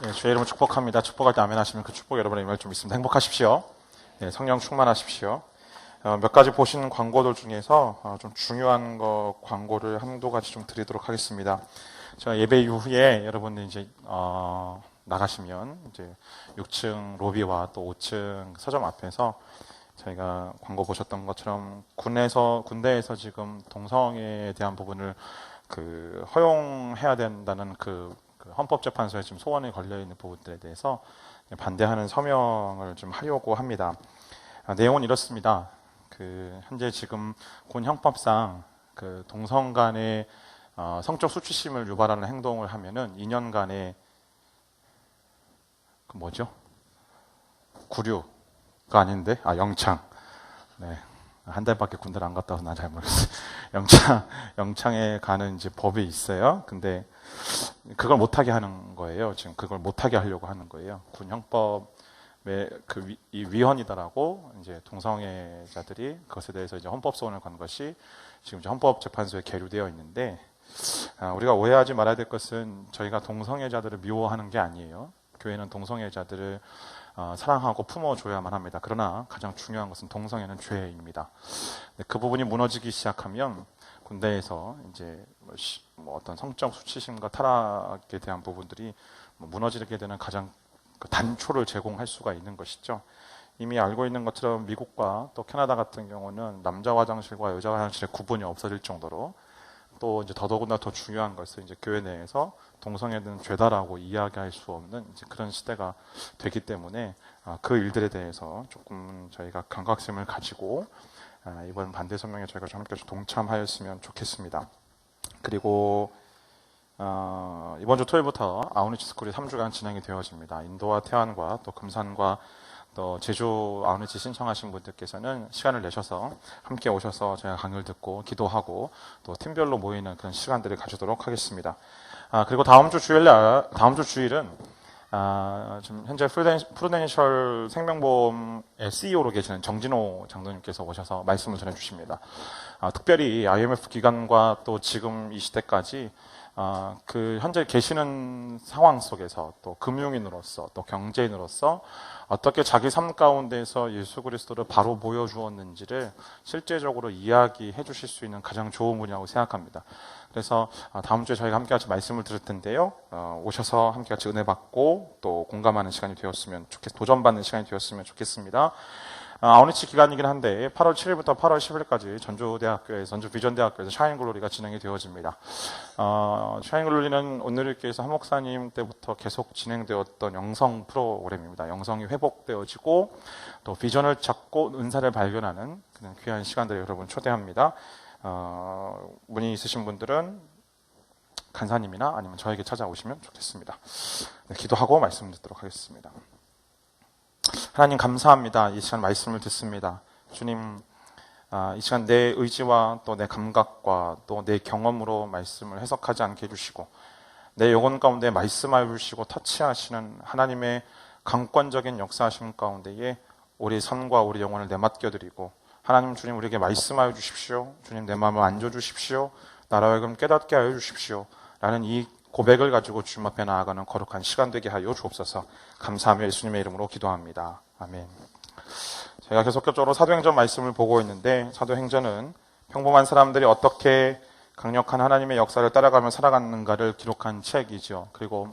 예, 주의 이름을 축복합니다. 축복할 때 아멘 하시면 그 축복 여러분의 임할 좀 있습니다. 행복하십시오. 예, 성령 충만하십시오. 몇 가지 보신 광고들 중에서 좀 중요한 거 광고를 한두 가지 좀 드리도록 하겠습니다. 제가 예배 이후에 여러분들 이제 나가시면 이제 6층 로비와 또 5층 서점 앞에서 저희가 광고 보셨던 것처럼 군대에서 지금 동성애에 대한 부분을 허용해야 된다는 헌법재판소에 지금 소원이 걸려 있는 부분들에 대해서 반대하는 서명을 좀 하려고 합니다. 내용은 이렇습니다. 현재 지금 군 형법상 동성 간의 성적 수치심을 유발하는 행동을 하면은 2년간의 구류가 아닌데 영창. 네. 한 달밖에 군대를 안 갔다 와서 난 잘 모르겠어요. 영창에 가는 이제 법이 있어요. 근데 그걸 못하게 하는 거예요. 지금 그걸 못하게 하려고 하는 거예요. 군 형법의 이 위헌이다라고 이제 동성애자들이 그것에 대해서 이제 헌법소원을 건 것이 지금 이제 헌법재판소에 계류되어 있는데, 우리가 오해하지 말아야 될 것은 저희가 동성애자들을 미워하는 게 아니에요. 교회는 동성애자들을 사랑하고 품어줘야만 합니다. 그러나 가장 중요한 것은 동성애는 죄입니다. 그 부분이 무너지기 시작하면 군대에서 이제 어떤 성적 수치심과 타락에 대한 부분들이 무너지게 되는 가장 단초를 제공할 수가 있는 것이죠. 이미 알고 있는 것처럼 미국과 또 캐나다 같은 경우는 남자 화장실과 여자 화장실의 구분이 없어질 정도로, 또 이제 더더군다나 더 중요한 것은 이제 교회 내에서 동성애는 죄다라고 이야기할 수 없는 이제 그런 시대가 되기 때문에 그 일들에 대해서 조금 저희가 경각심을 가지고 이번 반대 서명에 저희가 좀 함께 동참하였으면 좋겠습니다. 그리고 이번 주 토요일부터 아우니치 스쿨이 3주간 진행이 되어집니다. 인도와 태안과 또 금산과 또 제주 아우니치 신청하신 분들께서는 시간을 내셔서 함께 오셔서 제가 강의를 듣고 기도하고 또 팀별로 모이는 그런 시간들을 가지도록 하겠습니다. 그리고 다음 주 주일은 지금 현재 프루덴셜 생명보험의 CEO로 계시는 정진호 장로님께서 오셔서 말씀을 전해주십니다. 특별히 IMF 기간과 또 지금 이 시대까지 현재 계시는 상황 속에서 또 금융인으로서 또 경제인으로서 어떻게 자기 삶 가운데서 예수 그리스도를 바로 보여주었는지를 실제적으로 이야기해 주실 수 있는 가장 좋은 분이라고 생각합니다. 그래서 다음 주에 저희가 함께 같이 말씀을 들을 텐데요. 오셔서 함께 같이 은혜 받고 또 공감하는 시간이 되었으면 도전받는 시간이 되었으면 좋겠습니다. 아우니치 기간이긴 한데 8월 7일부터 8월 10일까지 전주 비전대학교에서 샤인글로리가 진행이 되어집니다. 샤인글로리는 오늘교회에서 한 목사님 때부터 계속 진행되었던 영성 프로그램입니다. 영성이 회복되어지고 또 비전을 찾고 은사를 발견하는 그런 귀한 시간들을 여러분 초대합니다. 문의 있으신 분들은 간사님이나 아니면 저에게 찾아오시면 좋겠습니다. 네, 기도하고 말씀 듣도록 하겠습니다. 하나님 감사합니다. 이 시간 말씀을 듣습니다. 주님, 이 시간 내 의지와 또 내 감각과 또 내 경험으로 말씀을 해석하지 않게 해주시고 내 영혼 가운데 말씀하여 주시고 터치하시는 하나님의 강권적인 역사하심 가운데에 우리 삶과 우리 영혼을 내맡겨드리고, 하나님 주님 우리에게 말씀하여 주십시오. 주님 내 마음을 안겨주십시오. 나로 하여금 깨닫게 하여 주십시오. 라는 이 고백을 가지고 주님 앞에 나아가는 거룩한 시간 되게 하여 주옵소서. 감사하며 예수님의 이름으로 기도합니다. 아멘. 제가 계속적으로 사도행전 말씀을 보고 있는데, 사도행전은 평범한 사람들이 어떻게 강력한 하나님의 역사를 따라가며 살아가는가를 기록한 책이죠. 그리고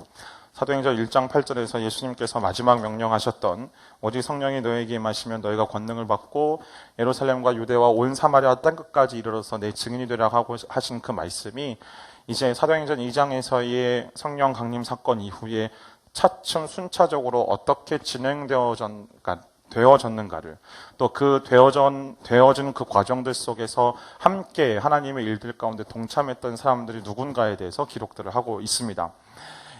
사도행전 1장 8절에서 예수님께서 마지막 명령하셨던 오직 성령이 너에게 임하시면 너희가 권능을 받고 예루살렘과 유대와 온 사마리아 땅끝까지 이르러서 내 증인이 되라 하고 하신 그 말씀이 이제 사도행전 2장에서의 성령 강림 사건 이후에 차츰 순차적으로 어떻게 되어졌는가를, 또 되어진 그 과정들 속에서 함께 하나님의 일들 가운데 동참했던 사람들이 누군가에 대해서 기록들을 하고 있습니다.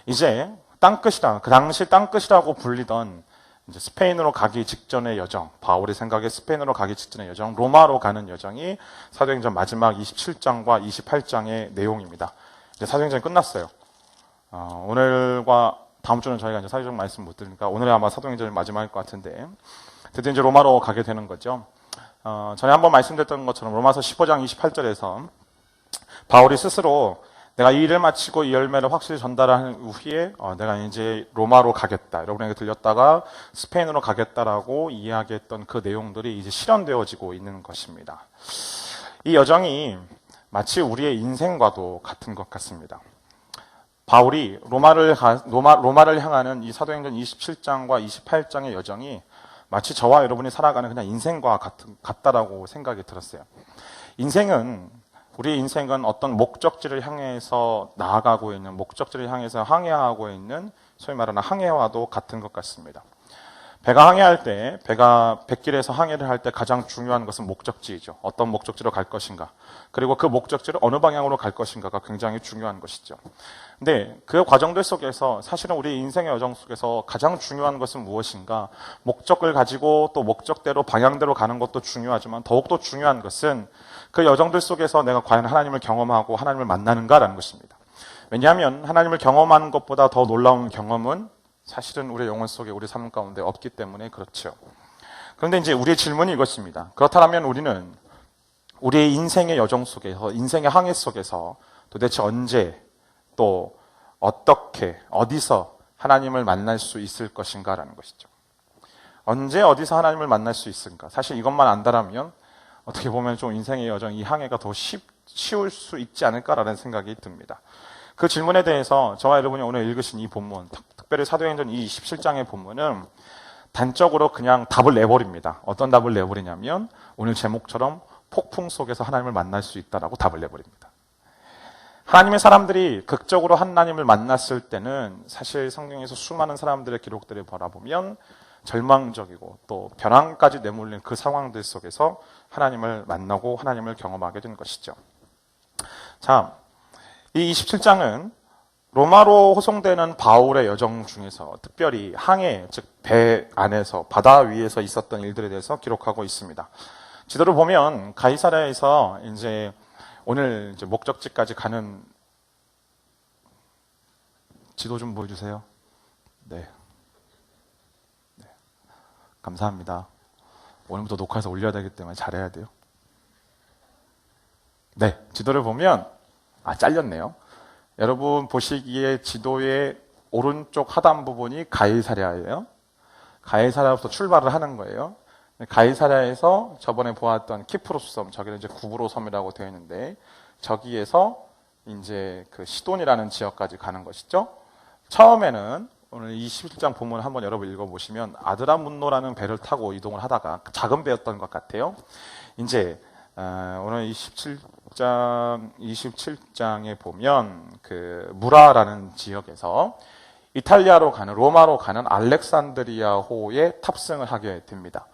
이제 그 당시 땅끝이라고 불리던 이제 스페인으로 가기 직전의 여정, 바울의 생각에 스페인으로 가기 직전의 여정, 로마로 가는 여정이 사도행전 마지막 27장과 28장의 내용입니다. 이제 사도행전이 끝났어요. 오늘과 다음 주는 저희가 이제 사도행전 말씀 못 들으니까 오늘이 아마 사도행전이 마지막일 것 같은데, 드디어 이제 로마로 가게 되는 거죠. 전에 한번 말씀드렸던 것처럼 로마서 15장 28절에서 바울이 스스로 내가 이 일을 마치고 이 열매를 확실히 전달한 후에 내가 이제 로마로 가겠다. 여러분에게 들렸다가 스페인으로 가겠다라고 이야기했던 그 내용들이 이제 실현되어지고 있는 것입니다. 이 여정이 마치 우리의 인생과도 같은 것 같습니다. 바울이 로마를 향하는 이 사도행전 27장과 28장의 여정이 마치 저와 여러분이 살아가는 그냥 인생과 같다라고 생각이 들었어요. 우리의 인생은 어떤 목적지를 향해서 나아가고 있는, 목적지를 향해서 항해하고 있는 소위 말하는 항해와도 같은 것 같습니다. 배가 항해할 때, 배가 뱃길에서 항해를 할 때 가장 중요한 것은 목적지이죠. 어떤 목적지로 갈 것인가. 그리고 그 목적지를 어느 방향으로 갈 것인가가 굉장히 중요한 것이죠. 근데 그 과정들 속에서 사실은 우리 인생의 여정 속에서 가장 중요한 것은 무엇인가? 목적을 가지고 또 목적대로 방향대로 가는 것도 중요하지만 더욱더 중요한 것은 그 여정들 속에서 내가 과연 하나님을 경험하고 하나님을 만나는가라는 것입니다. 왜냐하면 하나님을 경험하는 것보다 더 놀라운 경험은 사실은 우리의 영혼 속에 우리 삶 가운데 없기 때문에 그렇죠. 그런데 이제 우리의 질문이 이것입니다. 그렇다면 우리는 우리의 인생의 여정 속에서, 인생의 항해 속에서 도대체 언제 또 어떻게, 어디서 하나님을 만날 수 있을 것인가라는 것이죠. 언제 어디서 하나님을 만날 수 있을까? 사실 이것만 안다라면 어떻게 보면 좀 인생의 여정, 이 항해가 더 쉬울 수 있지 않을까라는 생각이 듭니다. 그 질문에 대해서 저와 여러분이 오늘 읽으신 이 본문, 특별히 사도행전 27장의 본문은 단적으로 그냥 답을 내버립니다. 어떤 답을 내버리냐면 오늘 제목처럼 폭풍 속에서 하나님을 만날 수 있다라고 답을 내버립니다. 하나님의 사람들이 극적으로 하나님을 만났을 때는 사실 성경에서 수많은 사람들의 기록들을 바라보면 절망적이고 또 벼랑까지 내몰린 그 상황들 속에서 하나님을 만나고 하나님을 경험하게 된 것이죠. 자, 이 27장은 로마로 호송되는 바울의 여정 중에서 특별히 항해, 즉 배 안에서, 바다 위에서 있었던 일들에 대해서 기록하고 있습니다. 지도를 보면 가이사랴에서 이제 오늘 이제 목적지까지 가는 지도 좀 보여주세요. 네. 감사합니다. 오늘부터 녹화해서 올려야 되기 때문에 잘해야 돼요. 네, 지도를 보면 잘렸네요. 여러분 보시기에 지도의 오른쪽 하단 부분이 가이사랴예요. 가이사랴부터 출발을 하는 거예요. 가이사랴에서 저번에 보았던 키프로스 섬, 저기는 이제 구브로 섬이라고 되어 있는데 저기에서 이제 그 시돈이라는 지역까지 가는 것이죠. 처음에는 오늘 27장 본문 한번 여러분 읽어보시면 아드라문노라는 배를 타고 이동을 하다가 작은 배였던 것 같아요. 이제 오늘 27장에 보면 그 무라라는 지역에서 이탈리아로 가는, 로마로 가는 알렉산드리아호에 탑승을 하게 됩니다.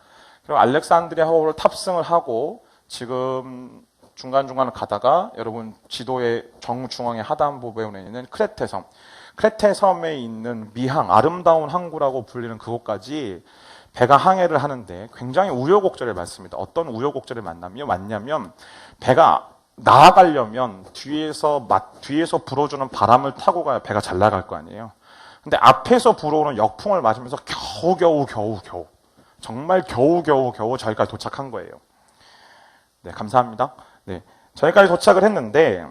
그리고 알렉산드리아호를 탑승을 하고 지금 중간중간 가다가 여러분 지도의 정중앙의 하단 부분에 있는 크레테 섬, 크레테 섬에 있는 미항, 아름다운 항구라고 불리는 그곳까지 배가 항해를 하는데 굉장히 우여곡절을 맞습니다. 어떤 우여곡절을 맞냐면 배가 나아가려면 뒤에서 불어주는 바람을 타고 가야 배가 잘 나갈 거 아니에요. 근데 앞에서 불어오는 역풍을 맞으면서 겨우 정말 겨우 저기까지 도착한 거예요. 네, 감사합니다. 네, 저기까지 도착을 했는데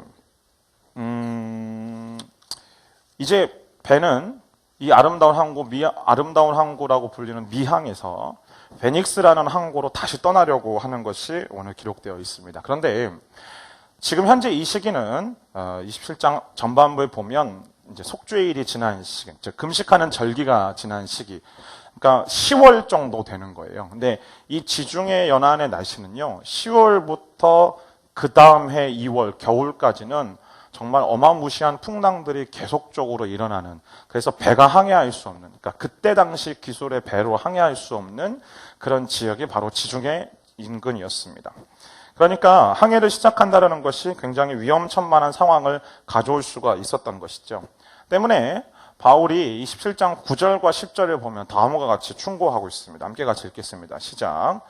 이제 배는 이 아름다운 항구라고 불리는 미항에서 베닉스라는 항구로 다시 떠나려고 하는 것이 오늘 기록되어 있습니다. 그런데 지금 현재 이 시기는 27장 전반부에 보면 이제 속죄일이 지난 시기, 즉 금식하는 절기가 지난 시기, 그러니까 10월 정도 되는 거예요. 근데 이 지중해 연안의 날씨는요, 10월부터 그 다음 해 2월 겨울까지는 정말 어마무시한 풍랑들이 계속적으로 일어나는, 그래서 배가 항해할 수 없는, 그러니까 그때 당시 기술의 배로 항해할 수 없는 그런 지역이 바로 지중해 인근이었습니다. 그러니까 항해를 시작한다는 것이 굉장히 위험천만한 상황을 가져올 수가 있었던 것이죠. 때문에 바울이 27장 9절과 10절을 보면 다음과 같이 충고하고 있습니다. 함께 같이 읽겠습니다. 시작.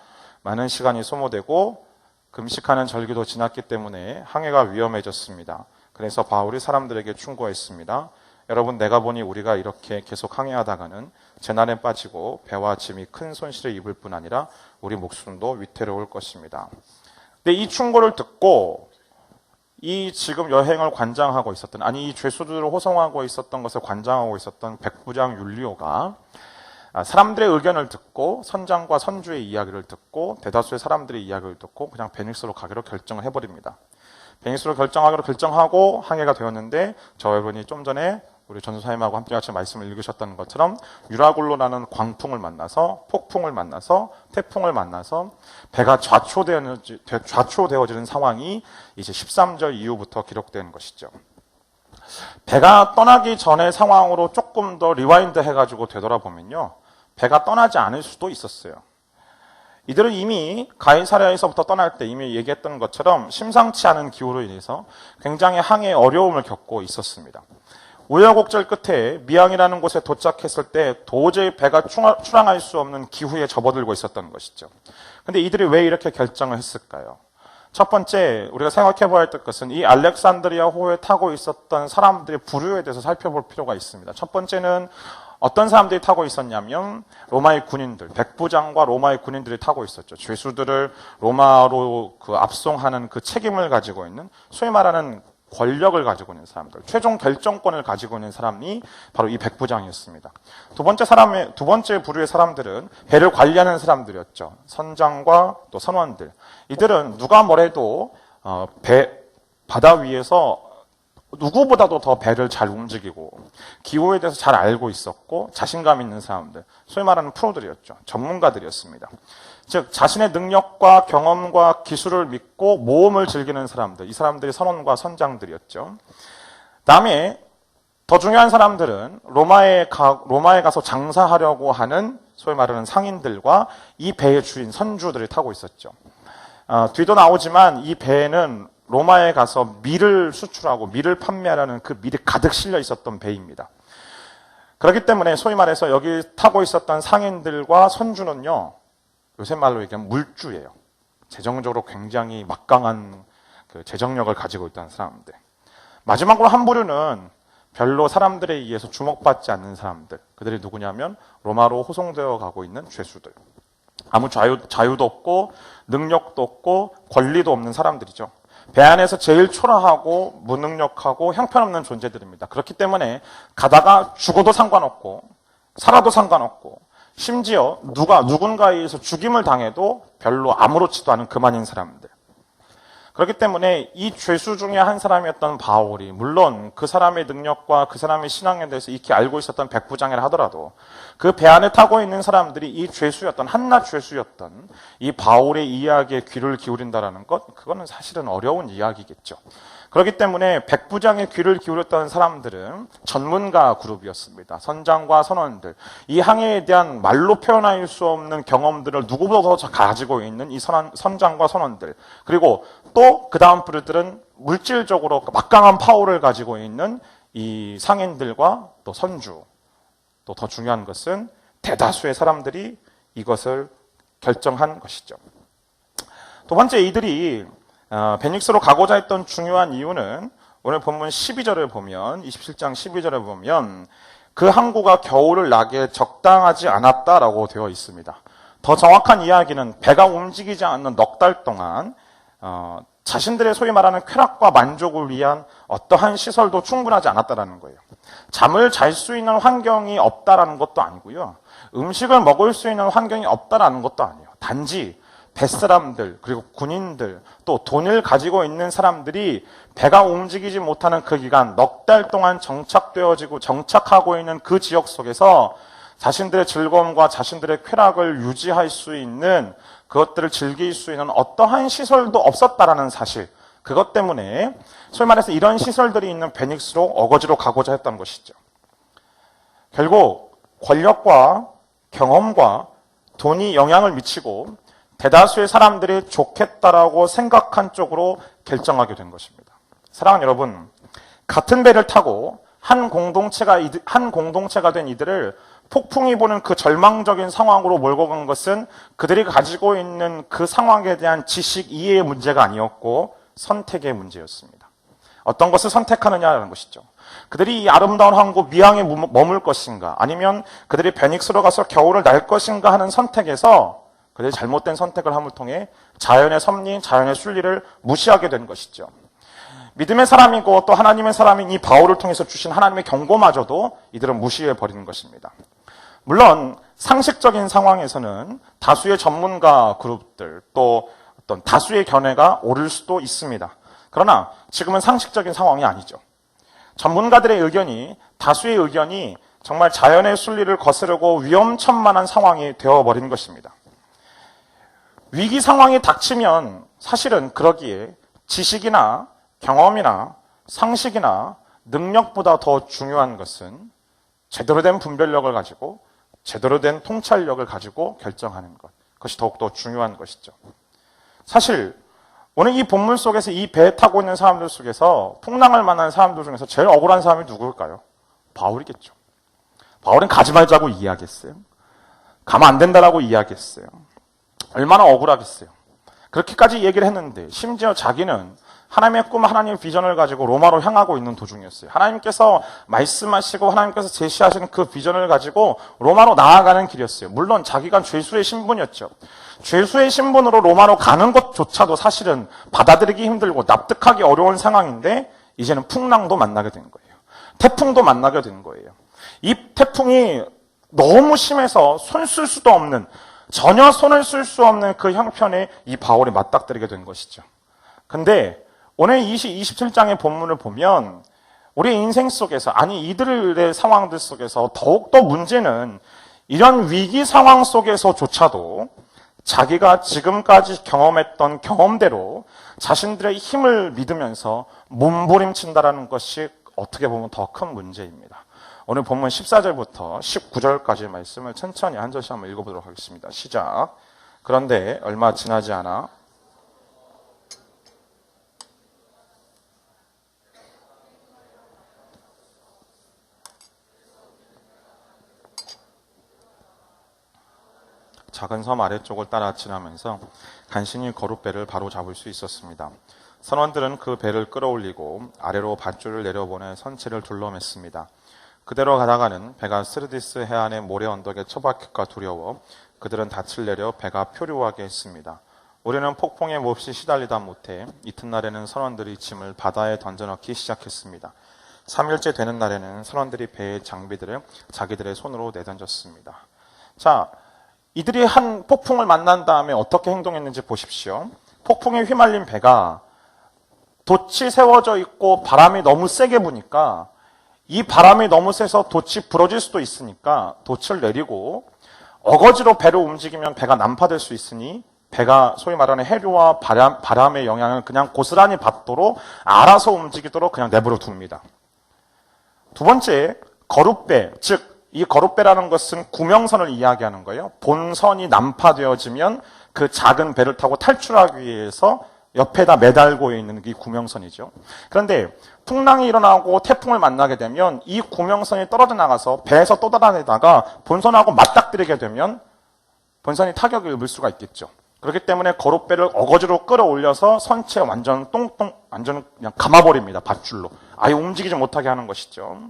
많은 시간이 소모되고 금식하는 절기도 지났기 때문에 항해가 위험해졌습니다. 그래서 바울이 사람들에게 충고했습니다. 여러분, 내가 보니 우리가 이렇게 계속 항해하다가는 재난에 빠지고 배와 짐이 큰 손실을 입을 뿐 아니라 우리 목숨도 위태로울 것입니다. 근데 이 충고를 듣고 이 지금 여행을 관장하고 있었던, 아니 이 죄수들을 호송하고 있었던 것을 관장하고 있었던 백부장 율리오가 사람들의 의견을 듣고 선장과 선주의 이야기를 듣고 대다수의 사람들의 이야기를 듣고 그냥 베닉스로 가기로 결정을 해버립니다. 베닉스로 결정하고 항해가 되었는데, 여러분이 좀 전에 우리 전도사님하고 함께 같이 말씀을 읽으셨던 것처럼 유라굴로라는 광풍을 만나서, 폭풍을 만나서, 태풍을 만나서 배가 좌초되어지는 상황이 이제 13절 이후부터 기록된 것이죠. 배가 떠나기 전의 상황으로 조금 더 리와인드 해가지고 되돌아보면요, 배가 떠나지 않을 수도 있었어요. 이들은 이미 가이사랴에서부터 떠날 때 이미 얘기했던 것처럼 심상치 않은 기후로 인해서 굉장히 항해에 어려움을 겪고 있었습니다. 우여곡절 끝에 미항이라는 곳에 도착했을 때 도저히 배가 출항할 수 없는 기후에 접어들고 있었던 것이죠. 근데 이들이 왜 이렇게 결정을 했을까요? 첫 번째, 우리가 생각해 봐야 될 것은 이 알렉산드리아 호에 타고 있었던 사람들의 부류에 대해서 살펴볼 필요가 있습니다. 첫 번째는 어떤 사람들이 타고 있었냐면 로마의 군인들, 백부장과 로마의 군인들이 타고 있었죠. 죄수들을 로마로 압송하는 그 책임을 가지고 있는, 소위 말하는 권력을 가지고 있는 사람들, 최종 결정권을 가지고 있는 사람이 바로 이 백부장이었습니다. 두 번째 부류의 사람들은 배를 관리하는 사람들이었죠. 선장과 또 선원들. 이들은 누가 뭐래도 바다 위에서 누구보다도 더 배를 잘 움직이고 기후에 대해서 잘 알고 있었고 자신감 있는 사람들, 소위 말하는 프로들이었죠. 전문가들이었습니다. 즉 자신의 능력과 경험과 기술을 믿고 모험을 즐기는 사람들, 이 사람들이 선원과 선장들이었죠. 다음에 더 중요한 사람들은 로마에 가서 장사하려고 하는 소위 말하는 상인들과 이 배의 주인 선주들이 타고 있었죠. 뒤도 나오지만 이 배는 로마에 가서 밀을 수출하고 밀을 판매하라는 그 밀이 가득 실려 있었던 배입니다. 그렇기 때문에 소위 말해서 여기 타고 있었던 상인들과 선주는요, 요새 말로 얘기하면 물주예요. 재정적으로 굉장히 막강한 그 재정력을 가지고 있다는 사람들. 마지막으로 한 부류는 별로 사람들에 의해서 주목받지 않는 사람들. 그들이 누구냐면 로마로 호송되어 가고 있는 죄수들. 아무 자유도 없고 능력도 없고 권리도 없는 사람들이죠. 배 안에서 제일 초라하고 무능력하고 형편없는 존재들입니다. 그렇기 때문에 가다가 죽어도 상관없고 살아도 상관없고 심지어 누군가에 의해서 죽임을 당해도 별로 아무렇지도 않은 그만인 사람들. 그렇기 때문에 이 죄수 중에 한 사람이었던 바울이, 물론 그 사람의 능력과 그 사람의 신앙에 대해서 익히 알고 있었던 백부장이라 하더라도 그 배 안에 타고 있는 사람들이 이 죄수였던, 한낱 죄수였던 이 바울의 이야기에 귀를 기울인다는 것, 그거는 사실은 어려운 이야기겠죠. 그렇기 때문에 백부장의 귀를 기울였던 사람들은 전문가 그룹이었습니다. 선장과 선원들. 이 항해에 대한 말로 표현할 수 없는 경험들을 누구보다 더 가지고 있는 이 선장과 선원들. 그리고 또 그 다음 부류들은 물질적으로 막강한 파워를 가지고 있는 이 상인들과 또 선주. 또 더 중요한 것은 대다수의 사람들이 이것을 결정한 것이죠. 두 번째, 이들이 베닉스로 가고자 했던 중요한 이유는 오늘 본문 12절을 보면, 27장 12절을 보면 그 항구가 겨울을 나기에 적당하지 않았다라고 되어 있습니다. 더 정확한 이야기는 배가 움직이지 않는 넉 달 동안 자신들의 소위 말하는 쾌락과 만족을 위한 어떠한 시설도 충분하지 않았다라는 거예요. 잠을 잘 수 있는 환경이 없다라는 것도 아니고요. 음식을 먹을 수 있는 환경이 없다라는 것도 아니에요. 단지 뱃사람들, 그리고 군인들, 또 돈을 가지고 있는 사람들이 배가 움직이지 못하는 그 기간, 넉 달 동안 정착하고 있는 그 지역 속에서 자신들의 즐거움과 자신들의 쾌락을 유지할 수 있는, 그것들을 즐길 수 있는 어떠한 시설도 없었다라는 사실, 그것 때문에 소위 말해서 이런 시설들이 있는 베닉스로 어거지로 가고자 했던 것이죠. 결국 권력과 경험과 돈이 영향을 미치고 대다수의 사람들이 좋겠다라고 생각한 쪽으로 결정하게 된 것입니다. 사랑하는 여러분, 같은 배를 타고 한 공동체가 된 이들을 폭풍이 보는 그 절망적인 상황으로 몰고 간 것은 그들이 가지고 있는 그 상황에 대한 지식, 이해의 문제가 아니었고 선택의 문제였습니다. 어떤 것을 선택하느냐라는 것이죠. 그들이 이 아름다운 항구 미항에 머물 것인가, 아니면 그들이 베닉스로 가서 겨울을 날 것인가 하는 선택에서 그들이 잘못된 선택을 함을 통해 자연의 섭리, 자연의 순리를 무시하게 된 것이죠. 믿음의 사람이고 또 하나님의 사람인 이 바울을 통해서 주신 하나님의 경고마저도 이들은 무시해 버리는 것입니다. 물론 상식적인 상황에서는 다수의 전문가 그룹들 또 어떤 다수의 견해가 옳을 수도 있습니다. 그러나 지금은 상식적인 상황이 아니죠. 전문가들의 의견이 다수의 의견이 정말 자연의 순리를 거스르고 위험천만한 상황이 되어버린 것입니다. 위기 상황이 닥치면 사실은 그러기에 지식이나 경험이나 상식이나 능력보다 더 중요한 것은 제대로 된 분별력을 가지고 제대로 된 통찰력을 가지고 결정하는 것. 그것이 더욱더 중요한 것이죠. 사실 오늘 이 본문 속에서 이 배에 타고 있는 사람들 속에서 풍랑을 만난 사람들 중에서 제일 억울한 사람이 누구일까요? 바울이겠죠. 바울은 가지 말자고 이야기했어요. 가면 안 된다라고 이야기했어요. 얼마나 억울하겠어요. 그렇게까지 얘기를 했는데 심지어 자기는 하나님의 꿈, 하나님의 비전을 가지고 로마로 향하고 있는 도중이었어요. 하나님께서 말씀하시고 하나님께서 제시하신 그 비전을 가지고 로마로 나아가는 길이었어요. 물론 자기가 죄수의 신분이었죠. 죄수의 신분으로 로마로 가는 것조차도 사실은 받아들이기 힘들고 납득하기 어려운 상황인데 이제는 풍랑도 만나게 된 거예요. 태풍도 만나게 된 거예요. 이 태풍이 너무 심해서 손 쓸 수도 없는, 전혀 손을 쓸 수 없는 그 형편에 이 바울이 맞닥뜨리게 된 것이죠. 근데 오늘 27장의 본문을 보면 우리 인생 속에서, 아니 이들의 상황들 속에서 더욱더 문제는 이런 위기 상황 속에서조차도 자기가 지금까지 경험했던 경험대로 자신들의 힘을 믿으면서 몸부림친다라는 것이 어떻게 보면 더 큰 문제입니다. 오늘 본문 14절부터 19절까지의 말씀을 천천히 한 절씩 한번 읽어보도록 하겠습니다. 시작. 그런데 얼마 지나지 않아 작은 섬 아래쪽을 따라 지나면서 간신히 거룻배를 바로 잡을 수 있었습니다. 선원들은 그 배를 끌어올리고 아래로 밧줄을 내려보내 선체를 둘러맸습니다. 그대로 가다가는 배가 스르디스 해안의 모래 언덕에 처박힐까 두려워 그들은 닻을 내려 배가 표류하게 했습니다. 우리는 폭풍에 몹시 시달리다 못해 이튿날에는 선원들이 짐을 바다에 던져넣기 시작했습니다. 3일째 되는 날에는 선원들이 배의 장비들을 자기들의 손으로 내던졌습니다. 자, 이들이 한 폭풍을 만난 다음에 어떻게 행동했는지 보십시오. 폭풍에 휘말린 배가 돛이 세워져 있고 바람이 너무 세게 부니까 이 바람이 너무 세서 돛이 부러질 수도 있으니까 돛을 내리고 어거지로 배를 움직이면 배가 난파될 수 있으니 배가 소위 말하는 해류와 바람의 영향을 그냥 고스란히 받도록 알아서 움직이도록 그냥 내버려 둡니다. 두 번째, 거룻배, 즉 이 거룻배라는 것은 구명선을 이야기하는 거예요. 본선이 난파되어지면 그 작은 배를 타고 탈출하기 위해서 옆에다 매달고 있는 이 구명선이죠. 그런데 풍랑이 일어나고 태풍을 만나게 되면 이 구명선이 떨어져 나가서 배에서 또 달아내다가 본선하고 맞닥뜨리게 되면 본선이 타격을 입을 수가 있겠죠. 그렇기 때문에 거룻배를 어거지로 끌어올려서 선체 완전 그냥 감아버립니다. 밧줄로. 아예 움직이지 못하게 하는 것이죠.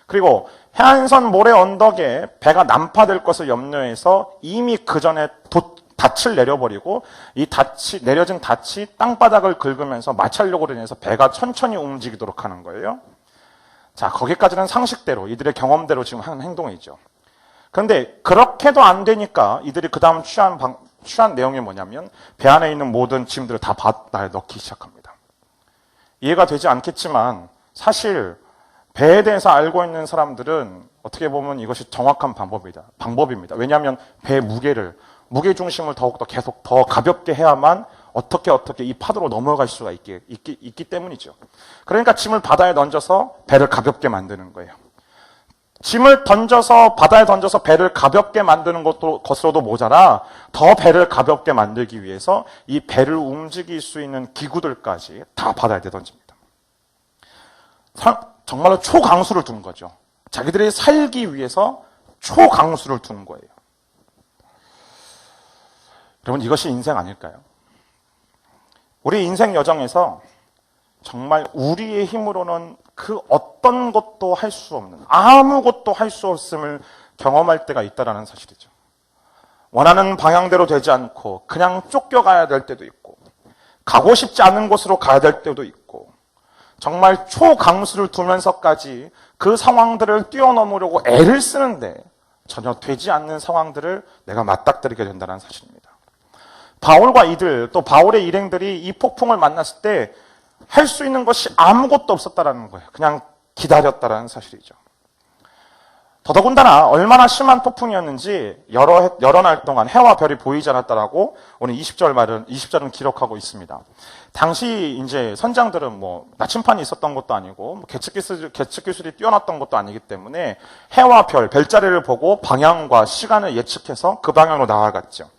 그리고 해안선 모래 언덕에 배가 난파될 것을 염려해서 이미 그 전에 닻을 내려버리고 이 내려진 닻이 땅바닥을 긁으면서 마찰력으로 인해서 배가 천천히 움직이도록 하는 거예요. 자, 거기까지는 상식대로 이들의 경험대로 지금 하는 행동이죠. 그런데 그렇게도 안 되니까 이들이 그 다음 취한 내용이 뭐냐면 배 안에 있는 모든 짐들을 다 바다에 넣기 시작합니다. 이해가 되지 않겠지만 사실 배에 대해서 알고 있는 사람들은 어떻게 보면 이것이 정확한 방법입니다. 왜냐하면 배의 무게 중심을 더욱더 계속 더 가볍게 해야만 어떻게 이 파도로 넘어갈 수가 있기 때문이죠. 그러니까 짐을 바다에 던져서 배를 가볍게 만드는 거예요. 짐을 바다에 던져서 배를 가볍게 만드는 것으로도 모자라 더 배를 가볍게 만들기 위해서 이 배를 움직일 수 있는 기구들까지 다 바다에 내던집니다. 정말로 초강수를 둔 거죠. 자기들이 살기 위해서 초강수를 둔 거예요. 여러분, 이것이 인생 아닐까요? 우리 인생 여정에서 정말 우리의 힘으로는 그 어떤 것도 할 수 없는, 아무것도 할 수 없음을 경험할 때가 있다는 사실이죠. 원하는 방향대로 되지 않고 그냥 쫓겨가야 될 때도 있고, 가고 싶지 않은 곳으로 가야 될 때도 있고, 정말 초강수를 두면서까지 그 상황들을 뛰어넘으려고 애를 쓰는데 전혀 되지 않는 상황들을 내가 맞닥뜨리게 된다는 사실입니다. 바울과 이들, 또 바울의 일행들이 이 폭풍을 만났을 때 할 수 있는 것이 아무것도 없었다는 거예요. 그냥 기다렸다는 사실이죠. 더더군다나 얼마나 심한 폭풍이었는지 여러 날 동안 해와 별이 보이지 않았다라고 오늘 20절은 기록하고 있습니다. 당시 이제 선장들은 뭐 나침판이 있었던 것도 아니고 뭐 계측 기술이 뛰어났던 것도 아니기 때문에 해와 별자리를 보고 방향과 시간을 예측해서 그 방향으로 나아갔죠.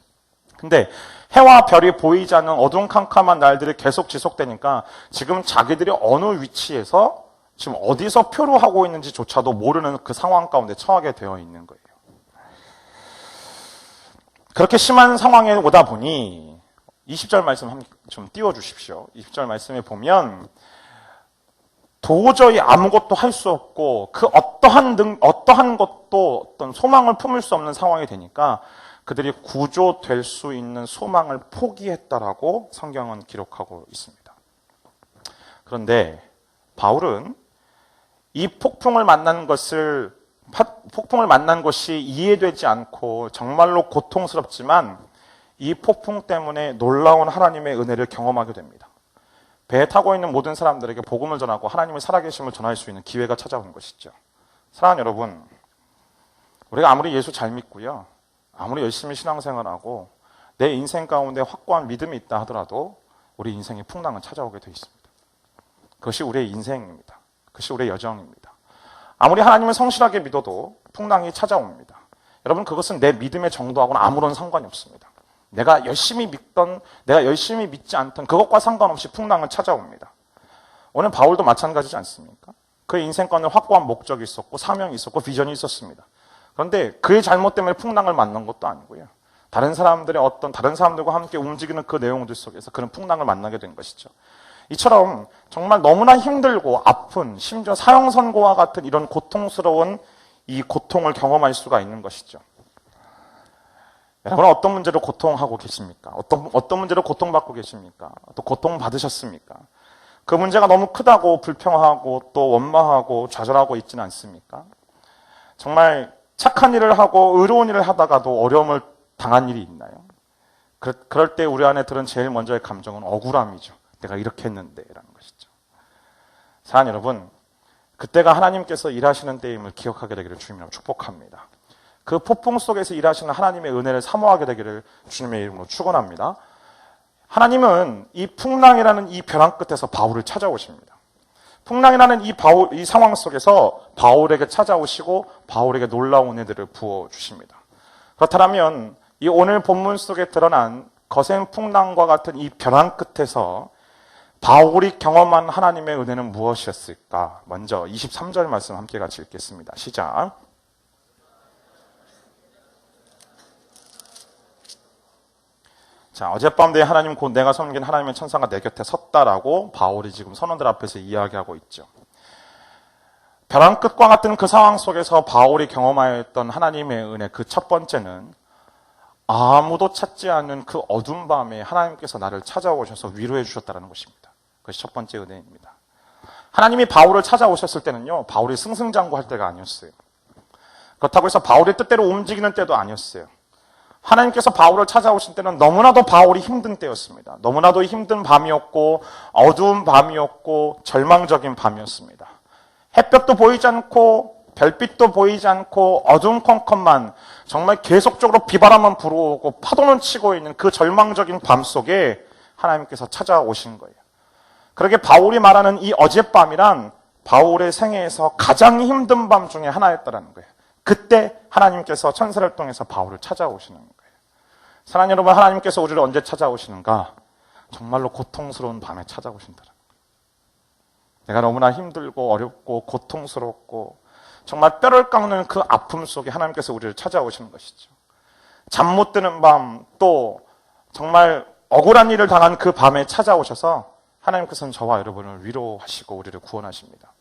근데 해와 별이 보이지 않는 어둠캄캄한 날들이 계속 지속되니까 지금 자기들이 어느 위치에서 지금 어디서 표류하고 있는지조차도 모르는 그 상황 가운데 처하게 되어 있는 거예요. 그렇게 심한 상황에 오다 보니 20절 말씀 좀 띄워주십시오. 20절 말씀에 보면 도저히 아무것도 할 수 없고 그 어떠한 것도 어떤 소망을 품을 수 없는 상황이 되니까 그들이 구조될 수 있는 소망을 포기했다라고 성경은 기록하고 있습니다. 그런데 바울은 이 폭풍을 만난 것이 이해되지 않고 정말로 고통스럽지만 이 폭풍 때문에 놀라운 하나님의 은혜를 경험하게 됩니다. 배에 타고 있는 모든 사람들에게 복음을 전하고 하나님의 살아계심을 전할 수 있는 기회가 찾아온 것이죠. 사랑하는 여러분, 우리가 아무리 예수 잘 믿고요, 아무리 열심히 신앙생활하고 내 인생 가운데 확고한 믿음이 있다 하더라도 우리 인생에 풍랑은 찾아오게 되어 있습니다. 그것이 우리의 인생입니다. 그것이 우리의 여정입니다. 아무리 하나님을 성실하게 믿어도 풍랑이 찾아옵니다. 여러분, 그것은 내 믿음의 정도하고는 아무런 상관이 없습니다. 내가 열심히 믿지 않던 그것과 상관없이 풍랑은 찾아옵니다. 오늘 바울도 마찬가지지 않습니까? 그의 인생과는 확고한 목적이 있었고 사명이 있었고 비전이 있었습니다. 그런데 그의 잘못 때문에 풍랑을 만난 것도 아니고요. 다른 사람들과 함께 움직이는 그 내용들 속에서 그런 풍랑을 만나게 된 것이죠. 이처럼 정말 너무나 힘들고 아픈, 심지어 사형선고와 같은 이런 고통스러운 이 고통을 경험할 수가 있는 것이죠. 여러분은 어떤 문제로 고통하고 계십니까? 어떤 문제로 고통받고 계십니까? 또 고통받으셨습니까? 그 문제가 너무 크다고 불평하고 또 원망하고 좌절하고 있지는 않습니까? 정말 착한 일을 하고 의로운 일을 하다가도 어려움을 당한 일이 있나요? 그럴 때 우리 안에 들은 제일 먼저의 감정은 억울함이죠. 내가 이렇게 했는데 라는 것이죠. 사랑하는 여러분, 그때가 하나님께서 일하시는 때임을 기억하게 되기를 주님으로 축복합니다. 그 폭풍 속에서 일하시는 하나님의 은혜를 사모하게 되기를 주님의 이름으로 축원합니다. 하나님은 이 풍랑이라는 이 벼랑 끝에서 바울을 찾아오십니다. 풍랑이라는 이 상황 속에서 바울에게 찾아오시고 바울에게 놀라운 은혜들을 부어주십니다. 그렇다면 이 오늘 본문 속에 드러난 거센 풍랑과 같은 이 벼랑 끝에서 바울이 경험한 하나님의 은혜는 무엇이었을까? 먼저 23절 말씀 함께 같이 읽겠습니다. 시작. 자, 어젯밤 하나님 곧 내가 섬긴 하나님의 천사가 내 곁에 섰다라고 바울이 지금 선원들 앞에서 이야기하고 있죠. 벼랑 끝과 같은 그 상황 속에서 바울이 경험하였던 하나님의 은혜, 그 첫 번째는 아무도 찾지 않는 그 어두운 밤에 하나님께서 나를 찾아오셔서 위로해 주셨다는 것입니다. 그것이 첫 번째 은혜입니다. 하나님이 바울을 찾아오셨을 때는요, 바울이 승승장구할 때가 아니었어요. 그렇다고 해서 바울의 뜻대로 움직이는 때도 아니었어요. 하나님께서 바울을 찾아오신 때는 너무나도 바울이 힘든 때였습니다. 너무나도 힘든 밤이었고 어두운 밤이었고 절망적인 밤이었습니다. 햇볕도 보이지 않고 별빛도 보이지 않고 어둠컴컴한 정말 계속적으로 비바람만 불어오고 파도는 치고 있는 그 절망적인 밤 속에 하나님께서 찾아오신 거예요. 그렇게 바울이 말하는 이 어젯밤이란 바울의 생애에서 가장 힘든 밤 중에 하나였다는 거예요. 그때 하나님께서 천사를 통해서 바울을 찾아오시는 거예요. 사랑하는 여러분, 하나님께서 우리를 언제 찾아오시는가? 정말로 고통스러운 밤에 찾아오신다는 거예요. 내가 너무나 힘들고 어렵고 고통스럽고 정말 뼈를 깎는 그 아픔 속에 하나님께서 우리를 찾아오시는 것이죠. 잠 못 드는 밤, 또 정말 억울한 일을 당한 그 밤에 찾아오셔서 하나님께서는 저와 여러분을 위로하시고 우리를 구원하십니다.